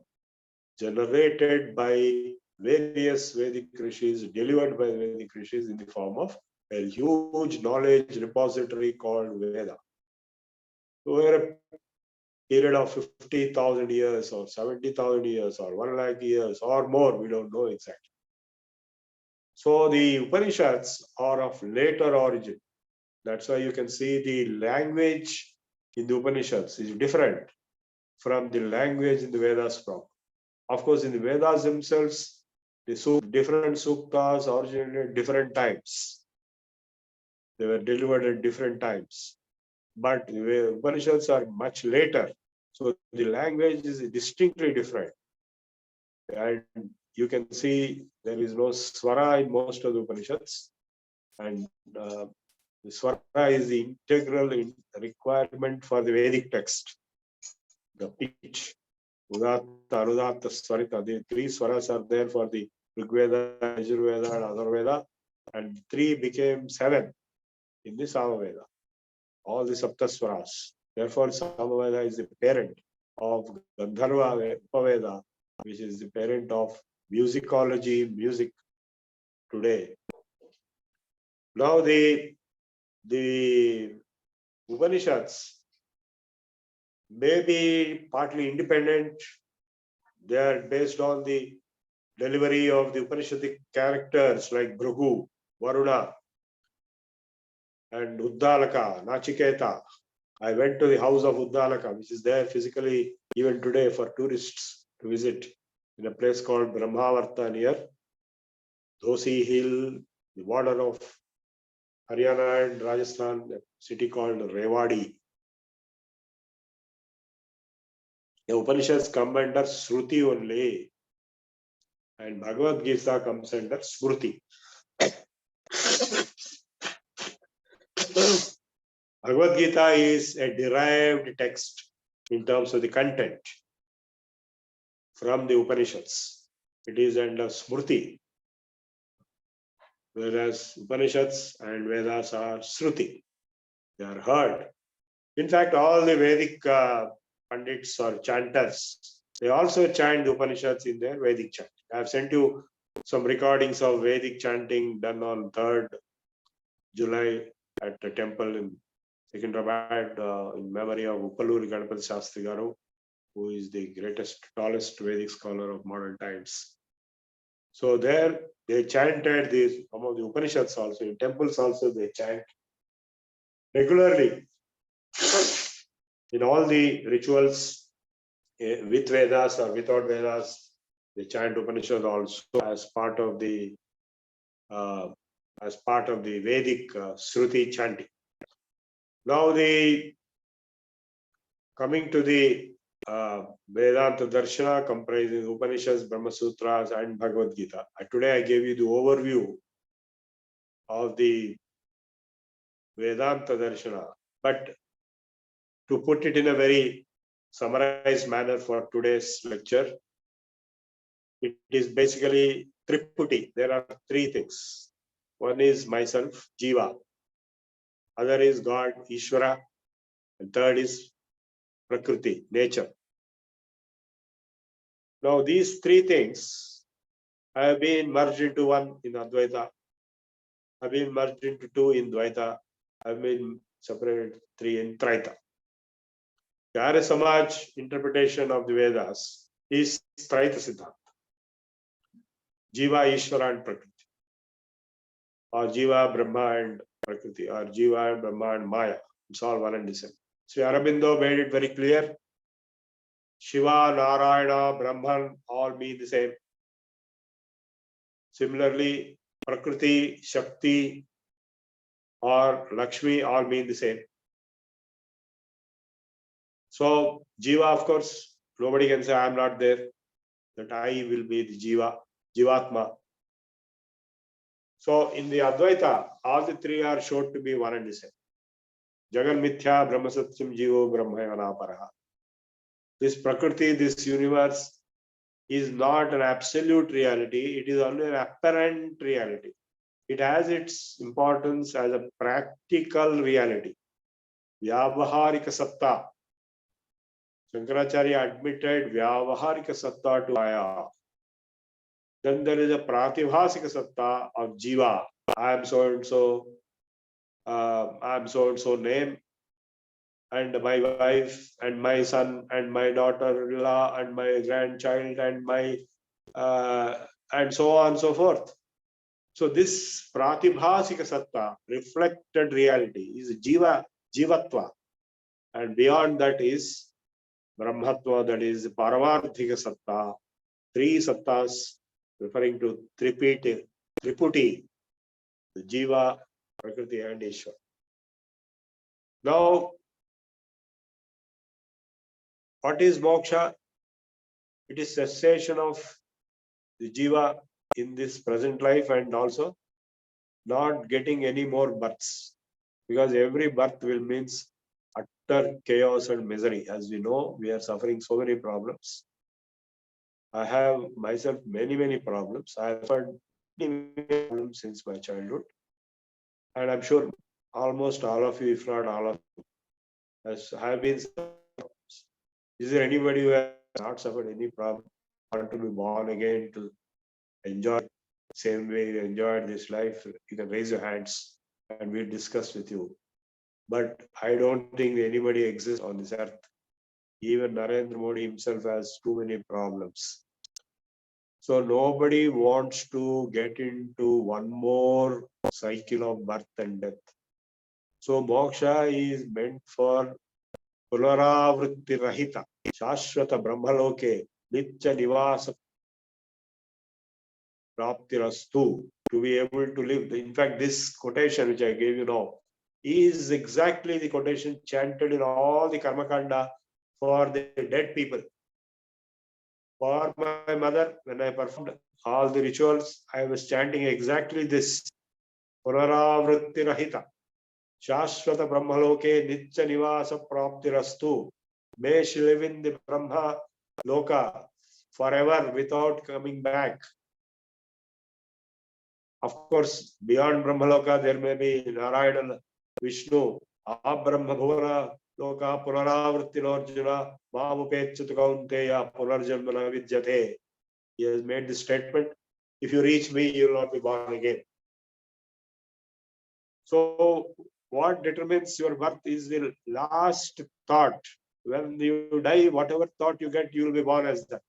generated by various Vedic rishis, delivered by Vedic rishis in the form of a huge knowledge repository called Veda. Over a period of 50,000 years or 70,000 years or 1 lakh years or more, we don't know exactly. So the Upanishads are of later origin. That's why you can see the language in the Upanishads is different from the language in the Vedas from. Of course, in the Vedas themselves, the different suktas originated at different times. They were delivered at different times. But the Upanishads are much later. So the language is distinctly different. And you can see there is no swara in most of the Upanishads. And the swara is the integral requirement for the Vedic text, the pitch. Udatta, Anudatta, Swarita. The three swaras are there for the Rigveda, Yajurveda, and Atharvaveda, and three became seven in the Samaveda. All the Sapta swaras. Therefore, Samaveda is the parent of Gandharva Upaveda, which is the parent of musicology, music today. Now the Upanishads may be partly independent. They are based on the delivery of the Upanishadic characters like Bhrigu, Varuna, and Uddalaka, Nachiketa. I went to the house of Uddalaka, which is there physically even today for tourists to visit, in a place called Brahmavarta near Dosi Hill, the border of Haryana and Rajasthan, a city called Rewadi. The Upanishads come under Shruti only, and Bhagavad Gita comes under Smriti. Bhagavad Gita is a derived text in terms of the content from the Upanishads. It is under Smriti, whereas Upanishads and Vedas are Shruti. They are heard. In fact, all the Vedic Pandits or chanters, they also chant the Upanishads in their Vedic chant. I have sent you some recordings of Vedic chanting done on 3rd July at a temple in Secunderabad in memory of Uppaluri Ganapati Shastri Garu, who is the greatest, tallest Vedic scholar of modern times. So there they chanted these, some of the Upanishads also, in temples also they chant regularly. In all the rituals with Vedas or without Vedas, they chant Upanishads also as part of the Vedic Shruti chanting. Now coming to the Vedanta Darshana, comprising Upanishads, Brahma Sutras, and Bhagavad Gita. Today I gave you the overview of the Vedanta Darshana, but to put it in a very summarized manner for today's lecture, it is basically Triputi. There are three things. One is myself, Jiva. Other is God, Ishvara. And third is Prakriti, nature. Now these three things have been merged into one in Advaita, have been merged into two in Dvaita, have been separated three in Traita. The Arya Samaj interpretation of the Vedas is Traita Siddhanta. Jiva, Ishvara and Prakriti. Or Jiva, Brahma and Prakriti. Or Jiva and Brahma and Maya. It's all one and the same. Sri Aurobindo made it very clear. Shiva, Narayana, Brahman all mean the same. Similarly, Prakriti, Shakti or Lakshmi all mean the same. So, Jiva, of course, nobody can say I am not there. That I will be the Jiva, Jivatma. So, in the Advaita, all the three are shown to be one and the same. Jagan Mithya, Brahma Satyam, Jivo, Brahmayana Paraha. This Prakriti, this universe is not an absolute reality. It is only an apparent reality. It has its importance as a practical reality. Vyavaharika Satta. Shankaracharya admitted Vyavaharika Satta to Maya. Then there is a Pratibhasika Satta of Jiva. I am so and so. I am so and so name. And my wife and my son and my daughter-in-law and my grandchild and my and so on and so forth. So this Pratibhasika Satta, reflected reality, is Jivatva. And beyond that is Brahmatva, that is Paramarthika Satta. Three Sattas referring to Triputi, the Jiva, Prakriti and Ishvara. Now, what is moksha? It is cessation of the Jiva in this present life and also not getting any more births. Because every birth will means utter chaos and misery. As we know, we are suffering so many problems. I have myself many problems. I have had many problems since my childhood. And I'm sure almost all of you, if not all of you, have been. Is there anybody who has not suffered any problem, want to be born again to enjoy same way you enjoyed this life? You can raise your hands and we'll discuss with you. But I don't think anybody exists on this earth. Even Narendra Modi himself has too many problems. So nobody wants to get into one more cycle of birth and death. So moksha is meant for Punaravritti Rahita, Shashwata Brahmaloke, Nitya Nivasa Praptirastu, to be able to live. In fact, this quotation which I gave you now is exactly the quotation chanted in all the Karmakanda for the dead people. For my mother, when I performed all the rituals, I was chanting exactly this. Punaravritti Rahita, Shashwata Brahmaloke, Nitya Nivasa Praptirastu. May she live in the Brahma Loka forever without coming back. Of course, beyond Brahmaloka, there may be Narayana, Vishnu, Brahma Bhuvana, Loka, Punaravritti Lorjuna, Mamupechatu Kaunteya, Punarjanmana Vidyate. He has made this statement. If you reach me, you will not be born again. So, what determines your birth is the last thought. When you die, whatever thought you get, you will be born as that.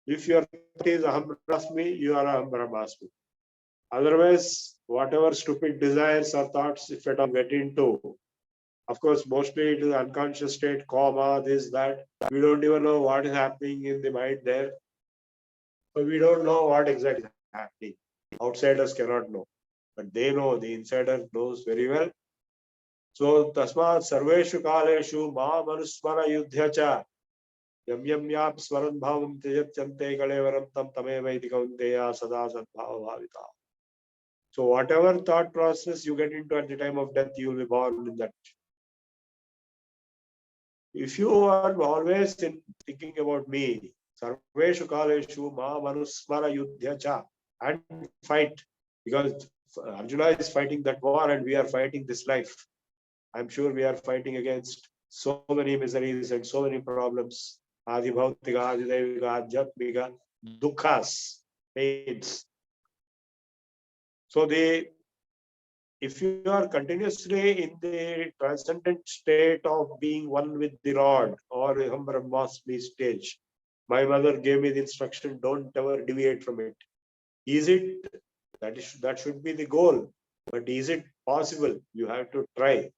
If your thought is Aham Brahmasmi, you are Aham Brahmasmi. Otherwise, whatever stupid desires or thoughts, if at all get into, of course, mostly it is unconscious state, coma, this, that. We don't even know what is happening in the mind there. So we don't know what exactly is happening. Outsiders cannot know. But they know, the insider knows very well. So, tasmat sarveshu kaleshu ma manusmara yudhyacha yam yam yap swaran bhavam tejatyante kalevaram tam tameva iti kaunteya sada sadbhava bhavita. So whatever thought process you get into at the time of death, you will be born in that. If you are always thinking about me, sarveshu kaleshu ma manusmara yudhyacha, and fight, because Arjuna is fighting that war and we are fighting this life. I'm sure we are fighting against so many miseries and so many problems. Adi bhautika, adi devika, adhyatmika, dukkhas, pains. So if you are continuously in the transcendent state of being one with the Lord or Aham Brahmasmi stage, my mother gave me the instruction, don't ever deviate from it. Is it, that should be the goal, but is it possible? You have to try.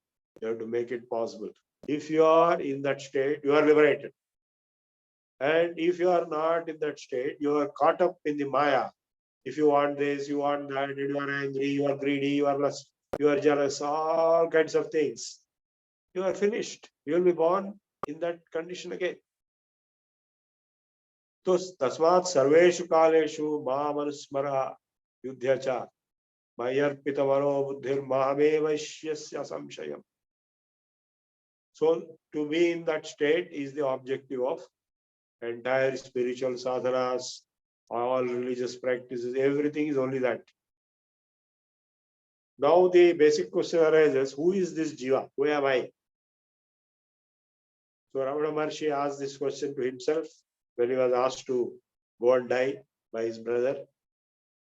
You have to make it possible. If you are in that state, you are liberated. And if you are not in that state, you are caught up in the Maya. If you want this, you want that, you are angry, you are greedy, you are lust, you are jealous, all kinds of things. You are finished. You will be born in that condition again. So, tasmat sarveshu kaleshu ma manusmara yudhyacha mayarpita varo buddhir mahamevaishyasya samshayam. So, to be in that state is the objective of entire spiritual sadhanas, all religious practices, everything is only that. Now the basic question arises, who is this Jiva? Who am I? So Ramana Maharshi asked this question to himself when he was asked to go and die by his brother.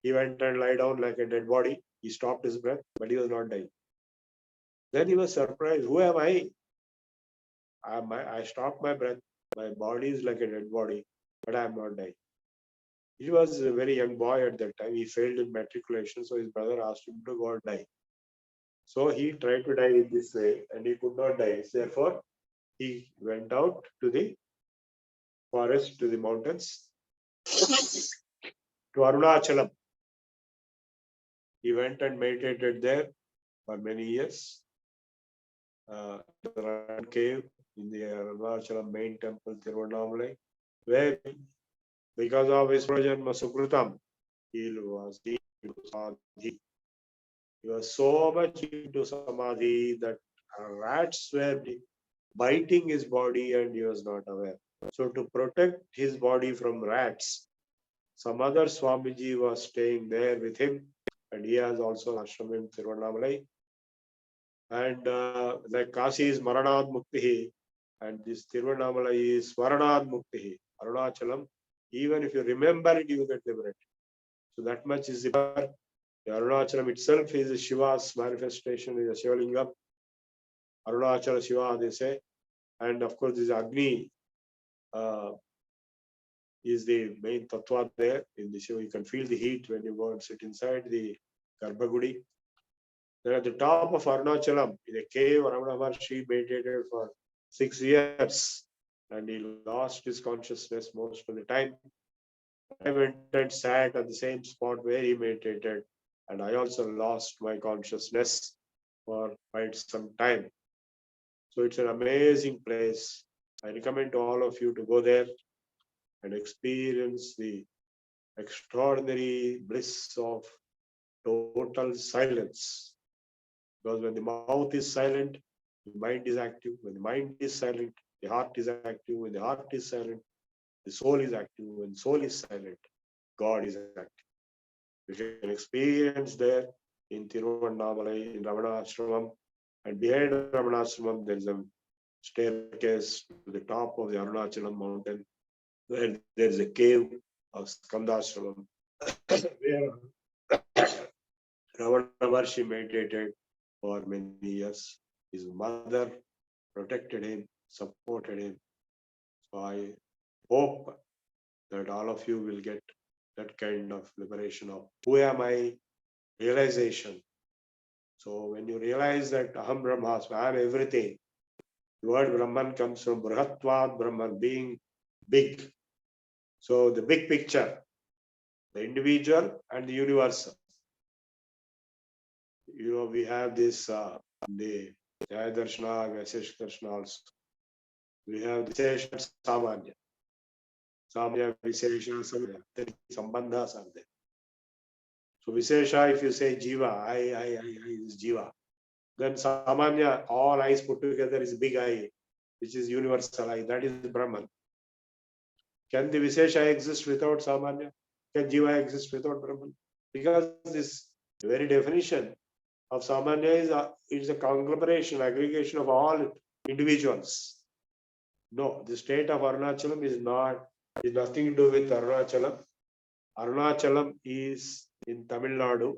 He went and lay down like a dead body. He stopped his breath, but he was not dying. Then he was surprised, who am I? I stopped my breath. My body is like a dead body, but I am not dying. He was a very young boy at that time. He failed in matriculation, so his brother asked him to go and die. So he tried to die in this way and he could not die. Therefore, he went out to the forest, to the mountains, to Arunachalam. He went and meditated there for many years. The cave in the Arunachalam main temple, Tiruvannamalai, where because of his Prajanma Sukrutam, he was deep into Samadhi. He was so much into Samadhi that rats were biting his body and he was not aware. So to protect his body from rats, some other Swamiji was staying there with him, and he has also an ashram in Tiruvannamalai. And like Kashi is Maranad Muktihi, and this Tiruvannamalai is Swaranad Muktihi, Arunachalam. Even if you remember it, you get liberated. So that much is the power. The Arunachalam itself is a Shiva's manifestation, is a Shivalingam. Arunachala Shiva, they say. And of course, this Agni is the main tattva there in the Shiva. You can feel the heat when you go and sit inside the Garbhagudi. Then at the top of Arunachalam, in a cave, Ramana Maharshi meditated for 6 years and he lost his consciousness most of the time. I went and sat at the same spot where he meditated, and I also lost my consciousness for quite some time. So it's an amazing place. I recommend to all of you to go there and experience the extraordinary bliss of total silence. Because when the mouth is silent, the mind is active. When the mind is silent, the heart is active. When the heart is silent, the soul is active. When the soul is silent, God is active. You can experience there in Tiruvannamalai, in Ramana Ashramam. And behind Ramana Ashramam, there is a staircase to the top of the Arunachalam mountain, where there is a cave of Skandashramam, where Ramana Maharshi meditated for many years. His mother protected him, supported him. So I hope that all of you will get that kind of liberation of who am I realization. So when you realize that Aham Brahmasmi, I am everything, the word Brahman comes from Brihatvat Brahman, being big. So the big picture, the individual and the universal. You know, we have this, the Darshana, VSS Darshana also. We have the Vishesha Samanya. Samanya, Vishesha, Samanya. Then Sambandhas are there. So Vishesha, if you say Jiva, I is Jiva. Then Samanya, all eyes put together is big eye, which is universal eye. That is Brahman. Can the Vishesha exist without Samanya? Can Jiva exist without Brahman? Because this very definition of Samanya is a conglomeration, aggregation of all individuals. No, the state of Arunachalam is nothing to do with Arunachalam. Arunachalam is in Tamil Nadu.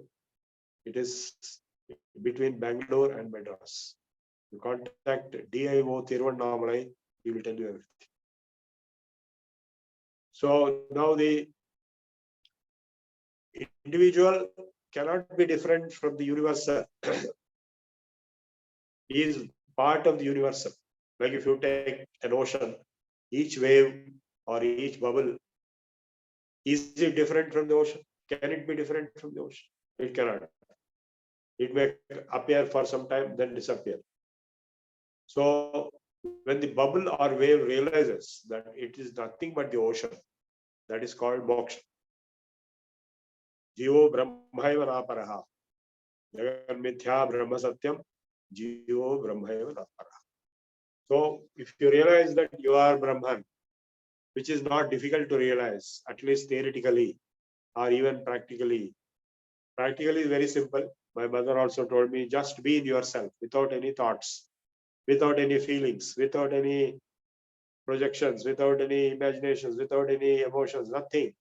It is between Bangalore and Madras. You contact DIO Tiruvannamalai, he will tell you everything. So now the individual cannot be different from the universal. He is part of the universal. Like if you take an ocean, each wave or each bubble, is it different from the ocean? Can it be different from the ocean? It cannot. It may appear for some time, then disappear. So when the bubble or wave realizes that it is nothing but the ocean, that is called moksha. Jivo brahmaiva naparaha. Jagan mithya brahma satyam. Jivo brahmaiva naparaha. So if you realize that you are Brahman, which is not difficult to realize, at least theoretically or even practically. Practically is very simple. My mother also told me, just be in yourself without any thoughts, without any feelings, without any projections, without any imaginations, without any emotions, nothing.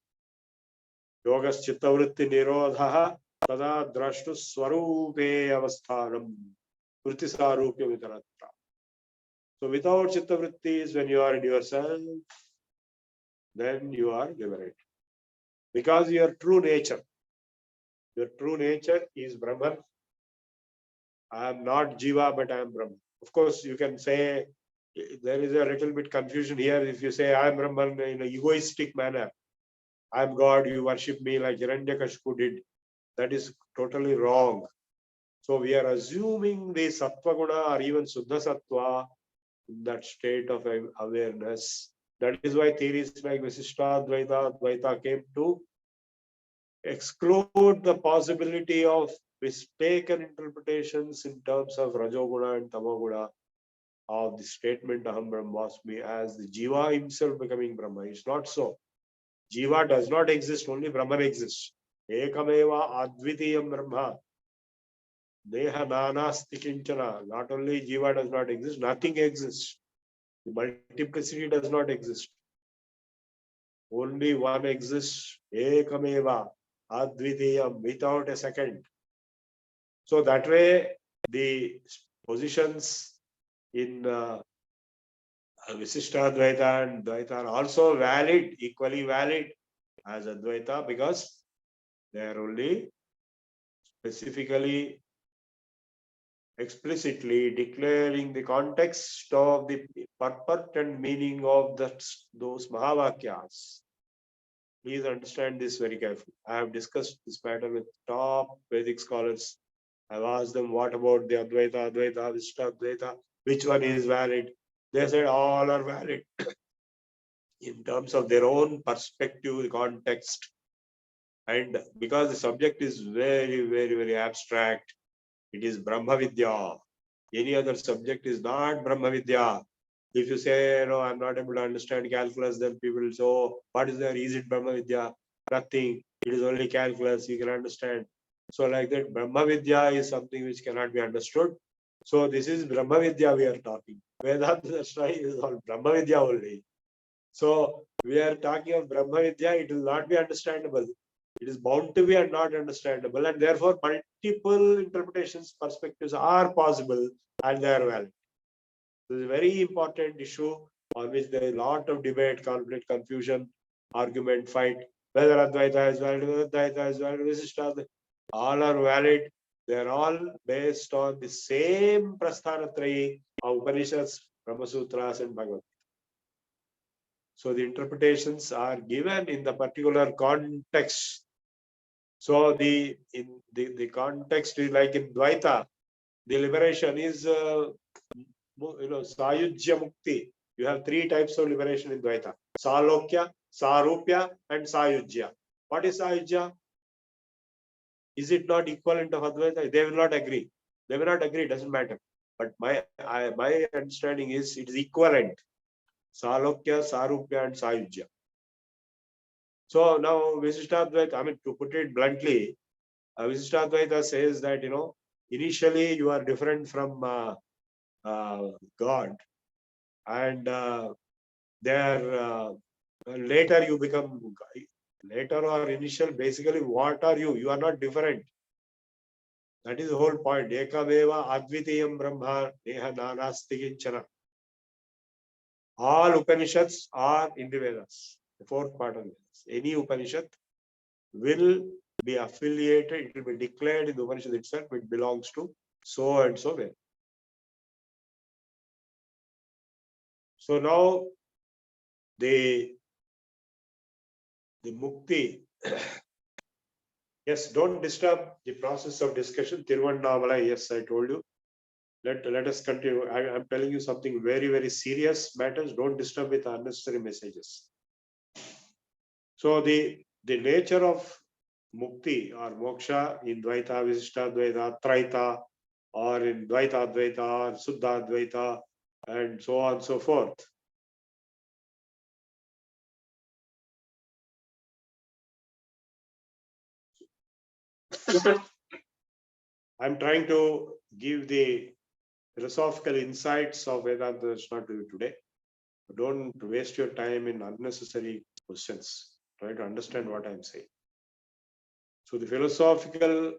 Yogas chittavritti nirodhaha tada drashtu swarupe avasthanam vritisarupya vitaratra. So without chittavritti is when you are in yourself, then you are liberated. Because your true nature is Brahman. I am not Jiva, but I am Brahman. Of course, you can say there is a little bit confusion here. If you say I am Brahman in an egoistic manner, I am God, you worship me like Hiranyakashipu did. That is totally wrong. So we are assuming the Sattva Guna or even Suddha Sattva in that state of awareness. That is why theories like Visishtadvaita, Advaita came to exclude the possibility of mistaken interpretations in terms of Rajoguna and Tamoguna. of the statement Aham Brahmasmi as the Jiva himself becoming Brahma. It's not so. Jiva does not exist, only Brahman exists. Ekameva Advitiyam Brahma. Deha Nanasti Kinchana. Not only Jiva does not exist, nothing exists. The multiplicity does not exist. Only one exists. Ekameva Advitiyam, without a second. So that way, the positions in Visishtadvaita and Dvaita are also valid, equally valid as Advaita, because they are only specifically, explicitly declaring the context of the purport and meaning of those Mahavakyas. Please understand this very carefully. I have discussed this matter with top Vedic scholars. I've asked them, what about the Advaita, Advaita, Visishtadvaita? Which one is valid? They said all are valid in terms of their own perspective, context. And because the subject is very, very, very abstract, it is Brahma Vidya. Any other subject is not Brahma Vidya. If you say, no, I'm not able to understand calculus, then people will say, oh, what is there? Is it Brahma Vidya? Nothing. It is only calculus. You can understand. So like that, Brahma Vidya is something which cannot be understood. So this is Brahma Vidya we are talking. Vedanta Darshana is all Brahma Vidya only. So we are talking of Brahma Vidya, it will not be understandable. It is bound to be not understandable, and therefore multiple interpretations, perspectives are possible and they are valid. This is a very important issue on which there is a lot of debate, conflict, confusion, argument, fight. Whether Advaita is valid, whether Advaita is valid, Visishtadvaita, all are valid. They are all based on the same Prasthanatrayi of Upanishads, Brahma Sutras, and Bhagavad. So the interpretations are given in the particular context. So the context is like in Dvaita, the liberation is Sayujya Mukti. You have three types of liberation in Dvaita: Salokya, Sarupya, and Sayujya. What is Sayujya? Is it not equivalent of Advaita? They will not agree. They will not agree. Doesn't matter. But my understanding is it is equivalent. Salokya, Sarupya, and Sayujya. So now Visishtadvaita, I mean, to put it bluntly, Visishtadvaita says that, initially you are different from God, and later you become, later or initial, basically, what are you? You are not different. That is the whole point. Ekaveva Advitiyam Brahma Neha Nanasti Kinchana. All Upanishads are in the Vedas, the fourth part of Vedas. Any Upanishad will be affiliated, it will be declared in the Upanishad itself, it belongs to so and so way. So now the Mukti, yes, don't disturb the process of discussion. Tiruvannamalai, yes, I told you. Let us continue. I'm telling you something very, very serious matters. Don't disturb with unnecessary messages. So the nature of Mukti or Moksha in Dvaita, Visishtadvaita, Traita, or in Dvaita Advaita, or Suddha Advaita, and so on and so forth. I'm trying to give the philosophical insights of Vedanta Darshana to you today. Don't waste your time in unnecessary questions. Try to understand what I'm saying. So the philosophical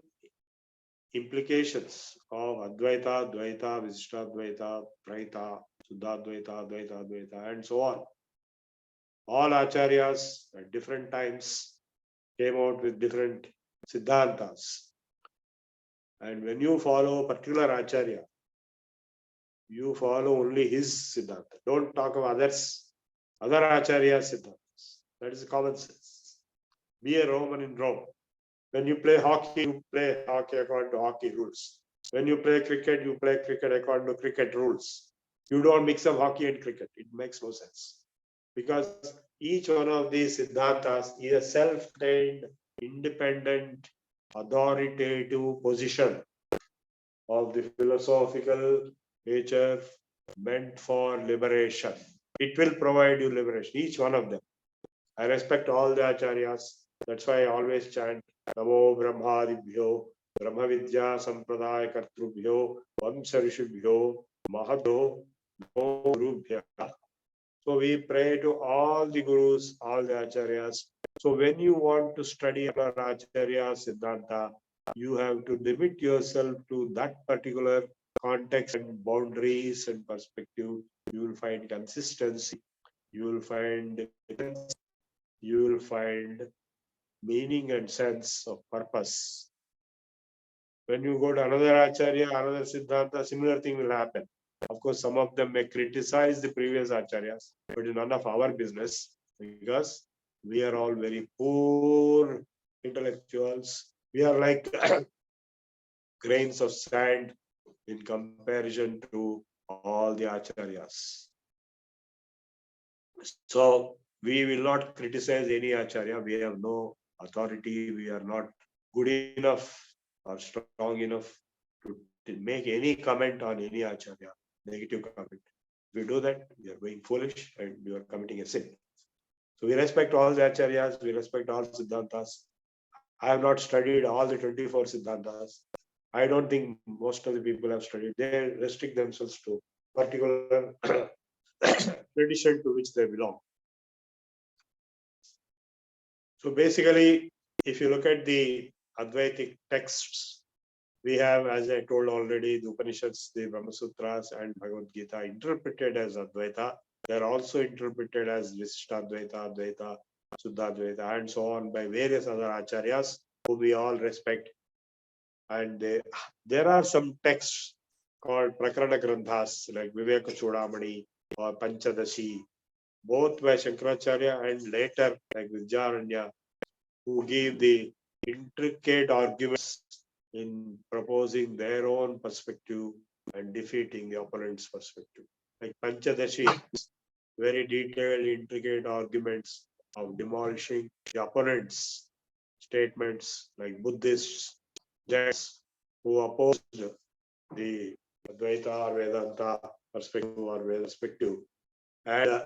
implications of Advaita, Dvaita, Visishtadvaita, Traita, Suddhadvaita, Advaita, Advaita, and so on. All acharyas at different times came out with different siddhantas. And when you follow a particular acharya, you follow only his siddhanta. Don't talk of others, other acharyas' siddhantas. That is common sense. Be a Roman in Rome. When you play hockey, you play hockey according to hockey rules. When you play cricket, you play cricket according to cricket rules. You don't mix up hockey and cricket. It makes no sense. Because each one of these siddhantas is a self-contained, independent, authoritative position of the philosophical nature meant for liberation. It will provide you liberation, each one of them. I respect all the acharyas. That's why I always chant Namo Brahmadibhyo, Brahma Vidya Sampradaya Kartrubhyo, Vamsa Rishibhyo, Mahado, Namo Gurubhya. So we pray to all the gurus, all the acharyas. So when you want to study our acharya Siddhanta, you have to limit yourself to that particular context and boundaries and perspective. You will find consistency. You will find meaning and sense of purpose. When you go to another acharya, another siddhanta, similar thing will happen. Of course, some of them may criticize the previous acharyas, but it's none of our business because we are all very poor intellectuals. We are like grains of sand in comparison to all the acharyas. So we will not criticize any acharya. We have no authority. We are not good enough or strong enough to make any comment on any acharya, negative comment. If we do that, we are being foolish and we are committing a sin. So we respect all the acharyas. We respect all siddhantas. I have not studied all the 24 siddhantas. I don't think most of the people have studied. They restrict themselves to particular tradition to which they belong. So basically, if you look at the Advaitic texts, we have, as I told already, the Upanishads, the Brahma Sutras, and Bhagavad Gita interpreted as Advaita. They are also interpreted as Visishtadvaita, Advaita, Suddhadvaita, and so on by various other acharyas whom we all respect. And there are some texts called Prakarana Granthas like Viveka Chudamani or Panchadashi, both by Shankaracharya and later like Vidyaranya, who give the intricate arguments in proposing their own perspective and defeating the opponent's perspective. Like Panchadashi, very detailed, intricate arguments of demolishing the opponent's statements, like Buddhists, Jains, who opposed the Advaita or Vedanta perspective or Veda perspective. And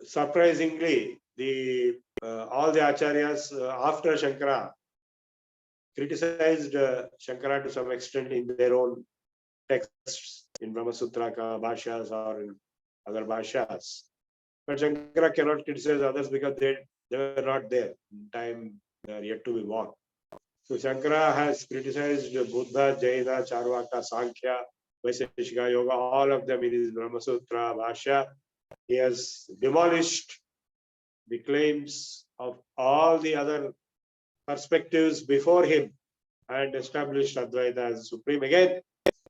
surprisingly, all the acharyas after Shankara criticized Shankara to some extent in their own texts, in Brahma Sutra Bhashyas or in other Bhashyas. But Shankara cannot criticize others because they were not there in time, they are yet to be born. So Shankara has criticized Buddha, Jaina, Charvaka, Sankhya, Vaiseshika Yoga, all of them in his Brahma Sutra Bhashya. He has demolished the claims of all the other perspectives before him and established Advaita as supreme. Again,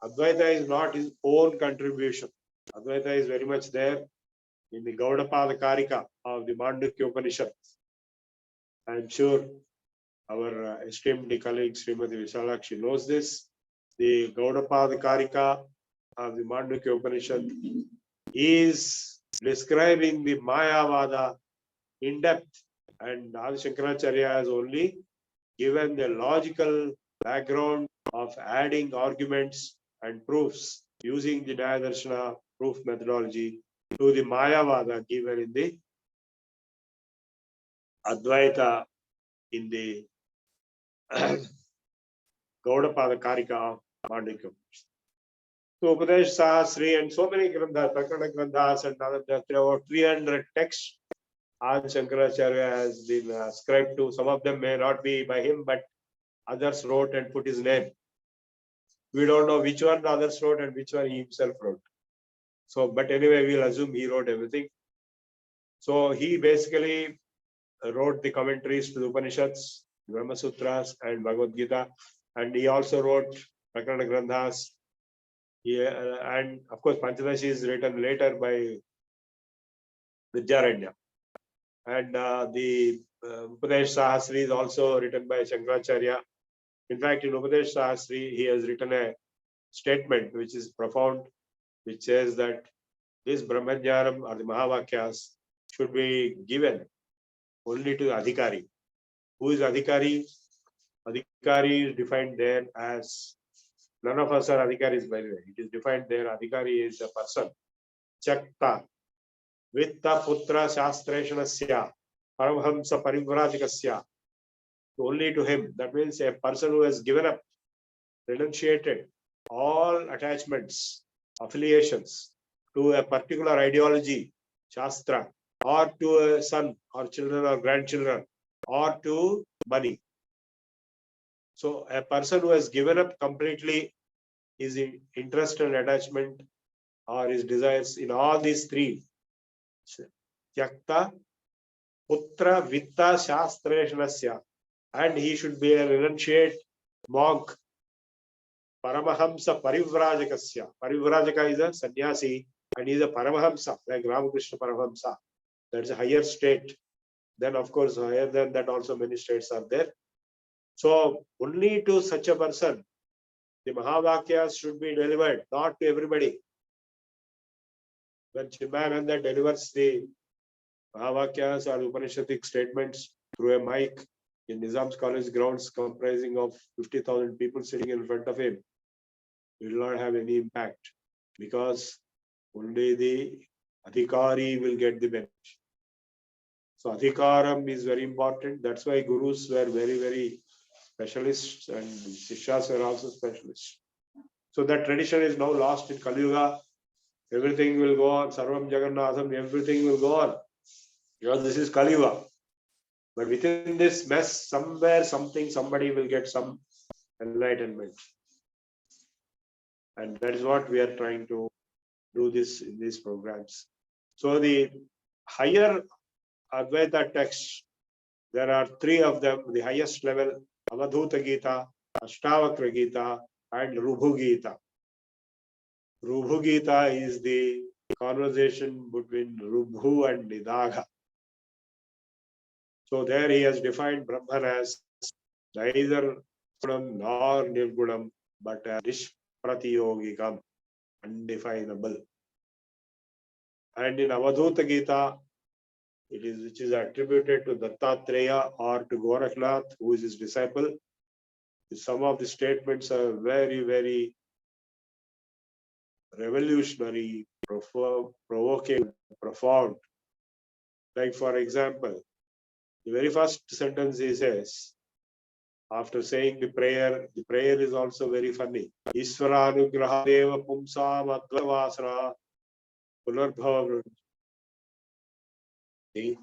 Advaita is not his own contribution. Advaita is very much there in the Gaudapada Karika of the Mandukya Upanishad. I am sure our esteemed colleague Srimati Vishalakshi knows this. The Gaudapada Karika of the Mandukya Upanishad is describing the Mayavada in depth, and Adi Shankaracharya has only given the logical background of adding arguments and proofs using the Darshana proof methodology to the Mayavada given in the Advaita in the Gaudapada Karika of Mandukya. So Upadesh Sahasri and so many Granthas, Prakarana Granthas and other, there are about 300 texts Adi Shankaracharya has been ascribed to. Some of them may not be by him, but others wrote and put his name. We don't know which one the others wrote and which one he himself wrote. So, but anyway, we'll assume he wrote everything. So he basically wrote the commentaries to the Upanishads, Brahma Sutras, and Bhagavad Gita, and he also wrote Prakarana Granthas. And of course, Panchadashi is written later by Vidyaranya. And the Upadesh Sahasri is also written by Shankaracharya. In fact, in Upadesh Sahasri, he has written a statement which is profound, which says that this Brahmajnanam or the Mahavakyas should be given only to the Adhikari. Who is Adhikari? Adhikari is defined there as, none of us are Adhikaris by the way. It is defined there, Adhikari is a person. Chakta, Vitta Putra Shastreshanasya, Paramhamsa Parivrajikasya. Only to him. That means a person who has given up, renunciated all attachments, affiliations to a particular ideology, Shastra, or to a son or children or grandchildren, or to money. So a person who has given up completely his interest and attachment or his desires in all these three, Tyakta, Putra, Vitta, Shastreshanasya, and he should be a renunciate monk, Paramahamsa Parivrajakasya. Parivrajaka is a sannyasi and he is a Paramahamsa, like Ramakrishna Paramahamsa. That's a higher state. Then, of course, higher than that, also many states are there. So, only to such a person, the Mahavakyas should be delivered, not to everybody. When Chinmayananda delivers the Mahavakyas or Upanishadic statements through a mic in Nizam's College grounds comprising of 50,000 people sitting in front of him, it will not have any impact because only the Adhikari will get the benefit. So Adhikaram is very important. That's why Gurus were very, very specialists and Shishyas were also specialists. So that tradition is now lost in Kali Yuga. Everything will go on. Sarvam Jagannatham, everything will go on. Because this is Kali Yuga. But within this mess, somewhere, somebody will get some enlightenment. And that is what we are trying to do this in these programs. So the higher Advaita texts, there are three of them, the highest level, Avadhuta Gita, Ashtavakra Gita, and Rubhu Gita. Rubhu Gita is the conversation between Rubhu and Nidagha. So there he has defined Brahman as neither Gunam nor Nirgunam, but a Nishpratiyogikam, undefinable. And in Avadhuta Gita, which is attributed to Dattatreya or to Gorakhnath, who is his disciple. Some of the statements are very, very revolutionary, provoking, profound. Like, for example, the very first sentence he says, after saying the prayer is also very funny. Iswaranugraha deva pumsam advavasana punarbhava. The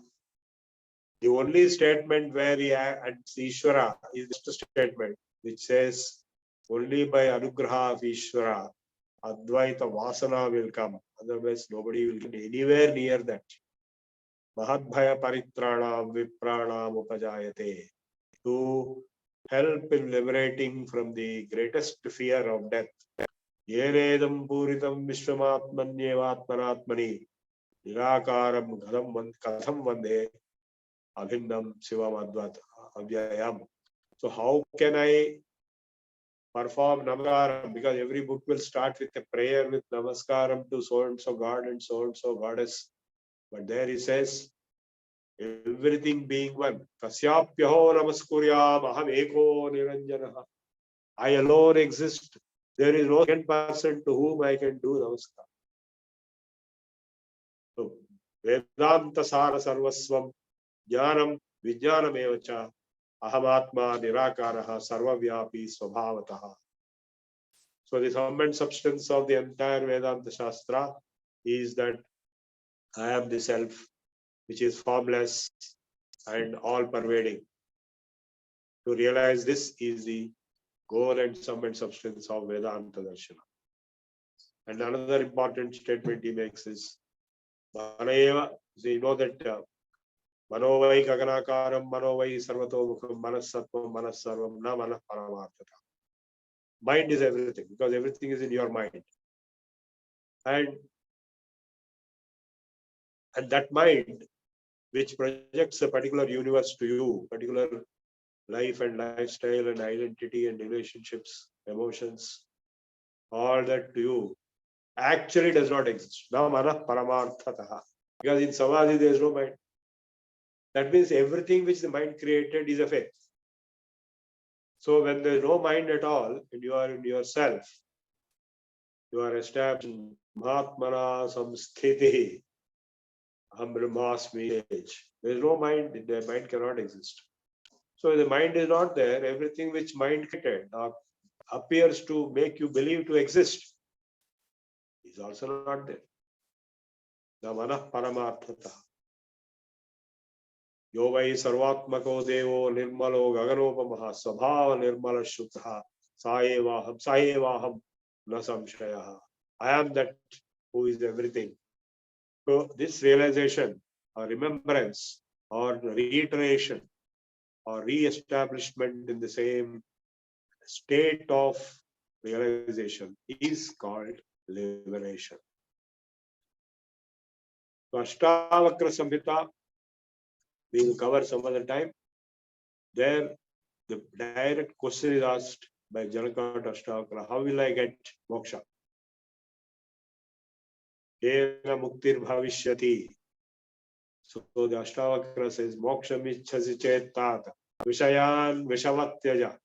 only statement where he adds Ishvara is the statement which says only by anugraha of Ishvara Advaita Vasana will come. Otherwise, nobody will get anywhere near that. Mahadbhaya Paritranam Vipranam Upajayate. To help in liberating from the greatest fear of death. Yeredam Puritam Vishwamatmanyevatmanatmani Nirakaram Katham Vande Abhindam Shivam Advat Avyayam. So how can I perform Namaskaram? Because every book will start with a prayer with Namaskaram to so and so God and so goddess. But there he says, everything being one. Kasyapyaho Namaskuryam Aham Eko Niranjanaha. I alone exist. There is no second person to whom I can do Namaskar. So, Vedanta Sara Sarvaswam Jnanam Vijnanam Evacha Ahamatma Nirakaraha Sarvavyapi Swabhavataha. So the sum and substance of the entire Vedanta Shastra is that I am the self, which is formless and all-pervading. To realize this is the goal and sum and substance of Vedanta Darshana. And another important statement he makes is, Manayeva, so you know that Manovai Gaganakaram, Manovai Sarvatomukam, Manasatvam, Manasarvam, Na Manah Paramartata. Mind is everything, because everything is in your mind. And that mind, which projects a particular universe to you, particular life and lifestyle and identity and relationships, emotions, all that to you, actually does not exist. Na Manah Paramartata. Because in Samadhi there is no mind. That means everything which the mind created is a fake. So when there is no mind at all, and you are in yourself, you are established in Mahatmana Samskriti Brahmasmi age. There is no mind, the mind cannot exist. So the mind is not there, everything which mind created appears to make you believe to exist is also not there. The manah paramarthata. Yo vai sarvatmako devo nirmalo gaganopamaha svabhava nirmala shuddha sayevaham na samshayaha. I am that who is everything. So this realization or remembrance or reiteration or re-establishment in the same state of realization is called liberation. So Ashtavakra Samhita we will cover some other time. There the direct question is asked by Janaka Ashtavakra, how will I get moksha? Kena muktir bhavishyati. So the Ashtavakra says, moksha michhasi chetat vishayan vishavatyaja.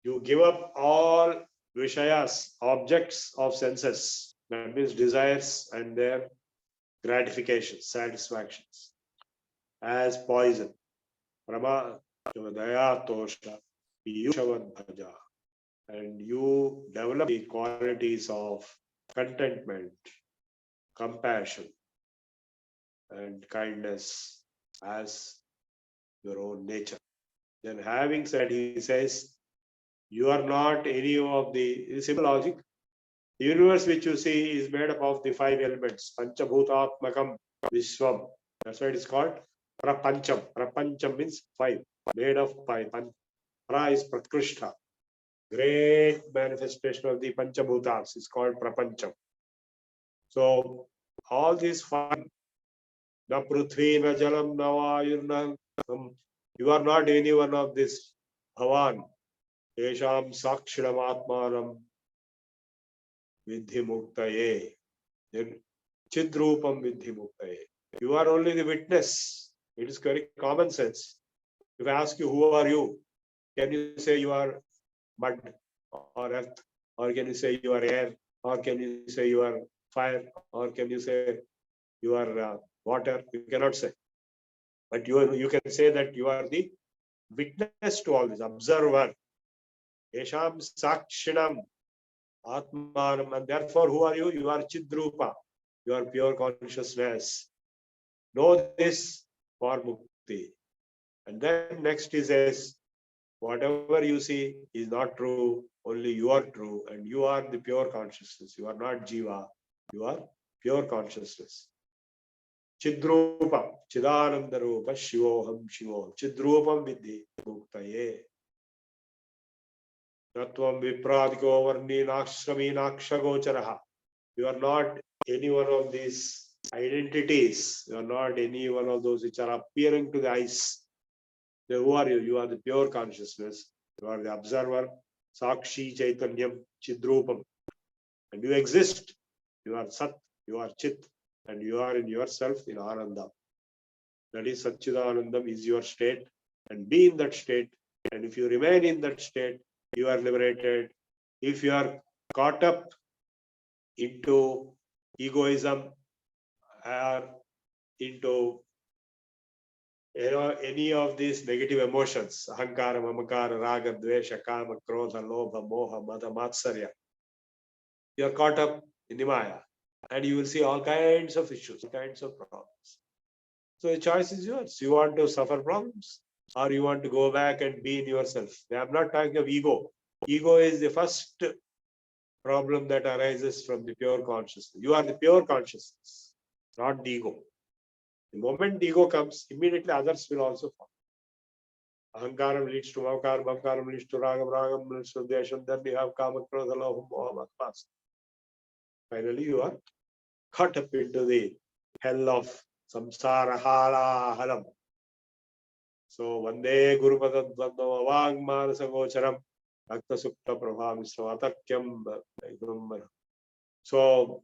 You give up all vishayas, objects of senses, that means desires and their gratifications, satisfactions, as poison. Brahma, Daya, Tosha, Yushavad and you develop the qualities of contentment, compassion, and kindness as your own nature. Then having said, he says, you are not any of the simple logic. The universe which you see is made up of the 5 elements. Panchabhutatmakam Vishwam. That's why it is called Prapancham. Prapancham means 5. Made of 5. Pra is Prakrishta. Great manifestation of the Panchabhutams is called Prapancham. So all these 5, na Prithvi, na Jalam, na Vayur, na you are not any one of this Bhavan. Esham Sakshidam Atmanam Vidhi Muktaye. Then Chidrupam Vidhi Muktaye. You are only the witness. It is very common sense. If I ask you, who are you? Can you say you are mud or earth? Or can you say you are air? Or can you say you are fire? Or can you say you are water? You cannot say. But you can say that you are the witness to all this, observer. Esham Sakshinam Atmanam. And therefore, who are you? You are Chidrupa. You are pure consciousness. Know this for mukti. And then next he says, whatever you see is not true, only you are true, and you are the pure consciousness. You are not Jiva, you are pure consciousness. Chidrupa, Chidanandarupa, Shivoham, Shivo, Chidrupam Vidhi, Muktaye. Natvam Vipradiko Varni Nakshami Nakshagocharaha. You are not any one of these identities. You are not any one of those which are appearing to the eyes. Then who are you? You are the pure consciousness. You are the observer. Sakshi Chaitanyam Chidrupam. And you exist. You are Sat. You are Chit. And you are in yourself in Ananda. That is Satchidanandam is your state. And be in that state. And if you remain in that state, you are liberated. If you are caught up into egoism or into any of these negative emotions, ahankara, mamakara, raga, dvesha, kama, krodha, lobha, moha, mada, matsarya, you are caught up in the Maya and you will see all kinds of issues, all kinds of problems. So the choice is yours. You want to suffer problems or you want to go back and be in yourself. I am not talking of ego. Ego is the first problem that arises from the pure consciousness. You are the pure consciousness, not the ego. The moment the ego comes, immediately others will also fall. Ahankaram leads to Mavkaram, Mavkaram leads to Ragam, Ragam leads to Desham, then you have Kama, Krodha, Lobha, Moha, Mada. Finally, you are caught up into the hell of samsara hala halam. So, Vande Guru Padad Vandava Vag Manasa Gocharam Bhakta Sukta Prabha Misra Atakyam. So,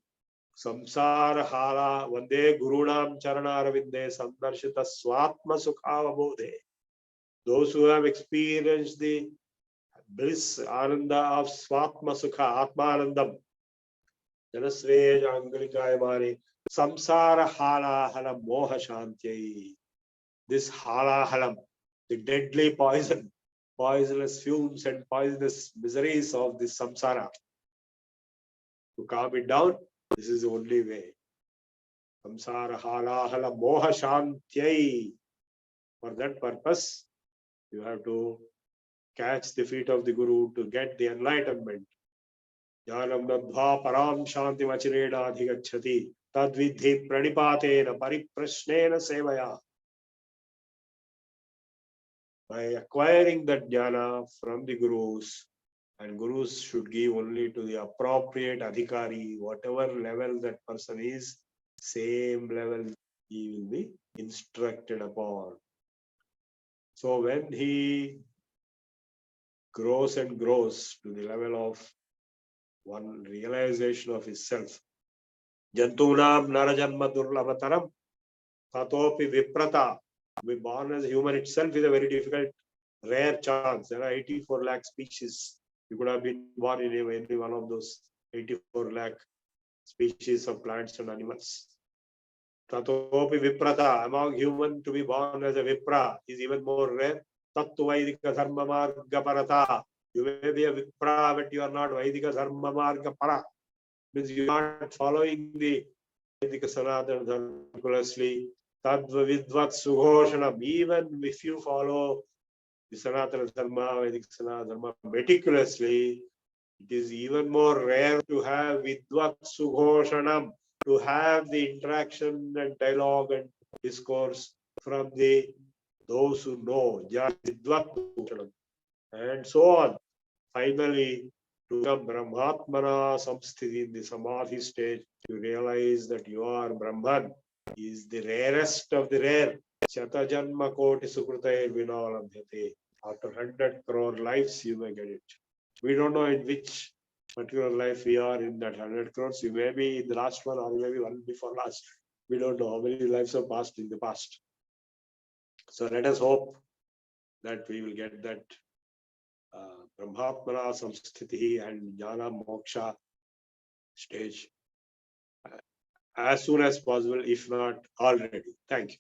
samsara hala Vande Gurunam Charana Ravinde Sandarshita Swatma Sukhava Bodhe. Those who have experienced the bliss, ananda of Swatma Sukha, Atmanandam, Janasveja Angalikayamani, Samsara Halahala Moha Shantyai. This halahalam, the deadly poison, poisonous fumes and poisonous miseries of this samsara. To calm it down, this is the only way. Samsara halahala moha shantyai. For that purpose, you have to catch the feet of the Guru to get the enlightenment. Jnanam nadva param shanti vachirena adhigacchati tadvidhi pranipatena pariprashnena sevaya. By acquiring that jnana from the Gurus, and Gurus should give only to the appropriate adhikari, whatever level that person is, same level he will be instructed upon. So when he grows and grows to the level of one realization of his self, Jantunam Narajanma Durlavataram Tatopi Viprata. To be born as a human itself is a very difficult, rare chance. There are 84 lakh species. You could have been born in any one of those 84 lakh species of plants and animals. Tatopi Viprata. Among human, to be born as a Vipra is even more rare. Tattu Vaidika Dharma Marga Parata. You may be a Vipra, but you are not Vaidika Dharma Marga Para. Means you are not following the Vaidika Sanatana Dharma meticulously. Tadva Vidvat Sughoshana. Even if you follow the Sanatana Dharma, Vedic Sanatana Dharma meticulously, it is even more rare to have Vidvat Sughoshanam, to have the interaction and dialogue and discourse from those who know, Vidvat Sughosanam, and so on. Finally, to become Brahmatmana Samsthiti in the Samadhi stage, to realize that you are Brahman is the rarest of the rare. Shatajanma Koti Sukrutair Vinalabhyate. After 100 crore lives, you may get it. We don't know in which particular life we are in that 100 crores. You may be in the last one, or maybe one before last. We don't know how many lives have passed in the past. So let us hope that we will get that Brahmatmana Samsthiti and Jnana Moksha stage as soon as possible, if not already. Thank you.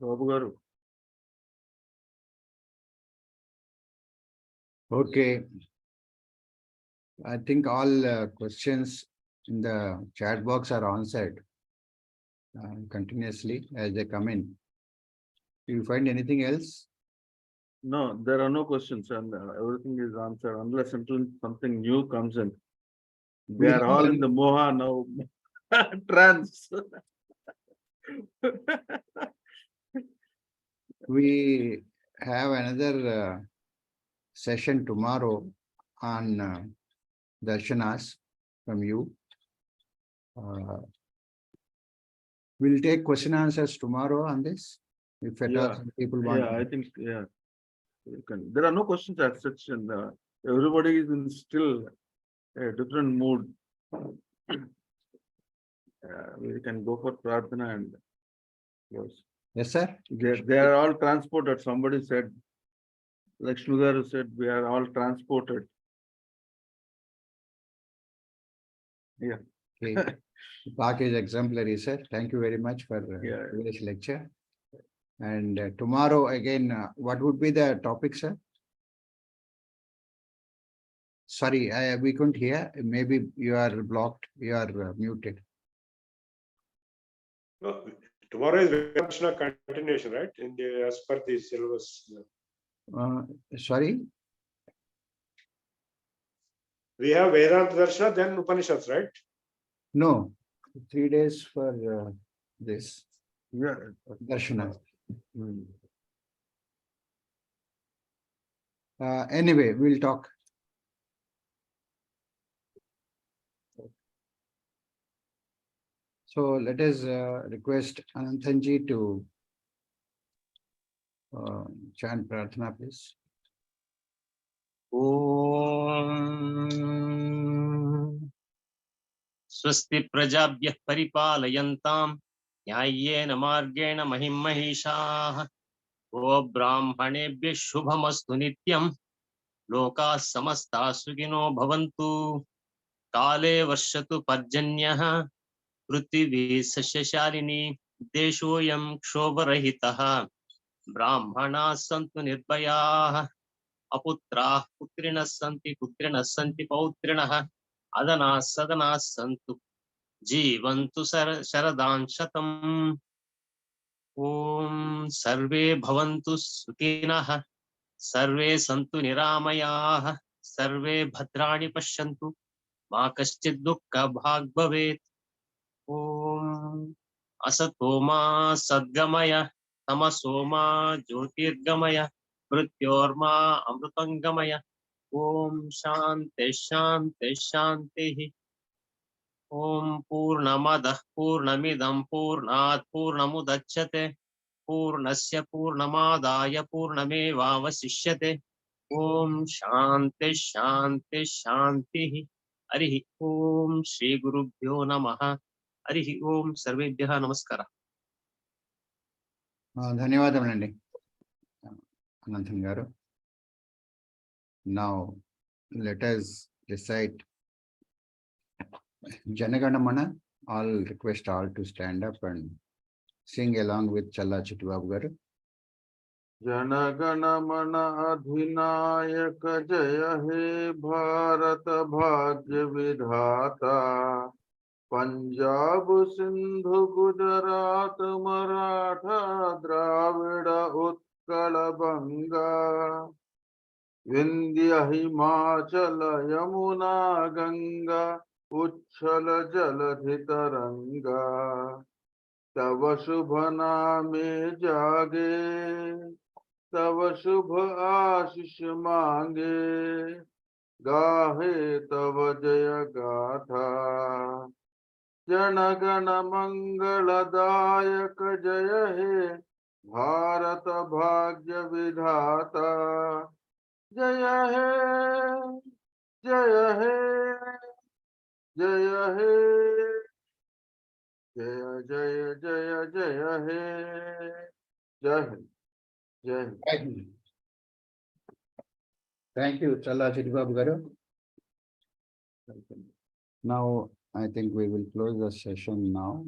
Prabhu garu. Okay. I think all questions in the chat box are answered continuously as they come in. Do you find anything else? No, there are no questions, and everything is answered unless until something new comes in. We are all in the moha now. Trance. We have another session tomorrow on darshanas from you. We'll take question answers tomorrow on this. If at all some people want. Yeah, I think, yeah. You can. There are no questions as such, and everybody is in still a different mood. We can go for prarthana and yes. Yes, sir. They are all transported. Somebody said, Lakshmi Garu said, we are all transported. Yeah. Okay. Park is exemplary, sir. Thank you very much for this lecture. And tomorrow again, what would be the topic, sir? Sorry, we couldn't hear. Maybe you are blocked. You are muted. No, tomorrow is Darshana continuation, right? In the as per the syllabus. Sorry? We have Vedanta Darshana, then Upanishads, right? No, 3 days for this. Yeah. Darshana. Anyway, we'll talk. So let us request Ananthanji to chant Prarthana, please. Om स्वस्ति प्रजाभ्यः परिपालयन्तां न्याय्येन मार्गेण महिं महिषाः गो ब्राह्मणेभ्यः शुभमस्तु नित्यं लोकाः समस्ताः सुखिनो भवन्तु काले वर्षतु पर्जन्यः पृथिवी सस्यशालिनी देशोऽयं क्षोभरहितः ब्राह्मणाः सन्तु निर्भयाः अपुत्राः पुत्रिणः सन्ति पौत्रिणः अदनाः सदनाः सन्तु जीवन्तु शरदां शतम् ॐ सर्वे भवन्तु सुखिनः सर्वे सन्तु निरामयाः सर्वे भद्राणि पश्यन्तु मा कश्चित् दुःखभाग् भवेत् ॐ असतो मा सद्गमय तमसो मा ज्योतिर्गमय मृत्योर्मा अमृतङ्गमय ॐ शान्ति शान्ति शान्तिः ॐ पूर्णमदः पूर्णमिदं पूर्णात् पूर्णमुदच्यते पूर्णस्य पूर्णमादाय पूर्णमेवावशिष्यते ॐ शान्ति शान्ति शान्तिः हरिः ॐ श्रीगुरुभ्यो नमः हरिः ॐ सर्वेभ्यः नमस्कारः ధన్యవాదములండి అనంతన్ గారు. Now let us recite Janaganamana. I'll request all to stand up and sing along with Challa Chittibabu garu. Jana Gana Mana अधिनायक जय हे भारत भाग्य विधाता पंजाब सिंधु गुजरात मराठा द्राविड़ उत्कल बंगा विंध्य हिमाचल यमुना गंगा उच्छल जलधि तरंगा तव शुभ नामे जागे तव शुभ आशीष मांगे गाहे तव जय गाथा जनगण मंगलदायक जय हे भारत भाग्य विधाता जय हे जय हे जय हे जय जय जय जय हे जय हिंद जय Hind. Thank you, Challa Chittibabu garu. Now I think we will close the session now.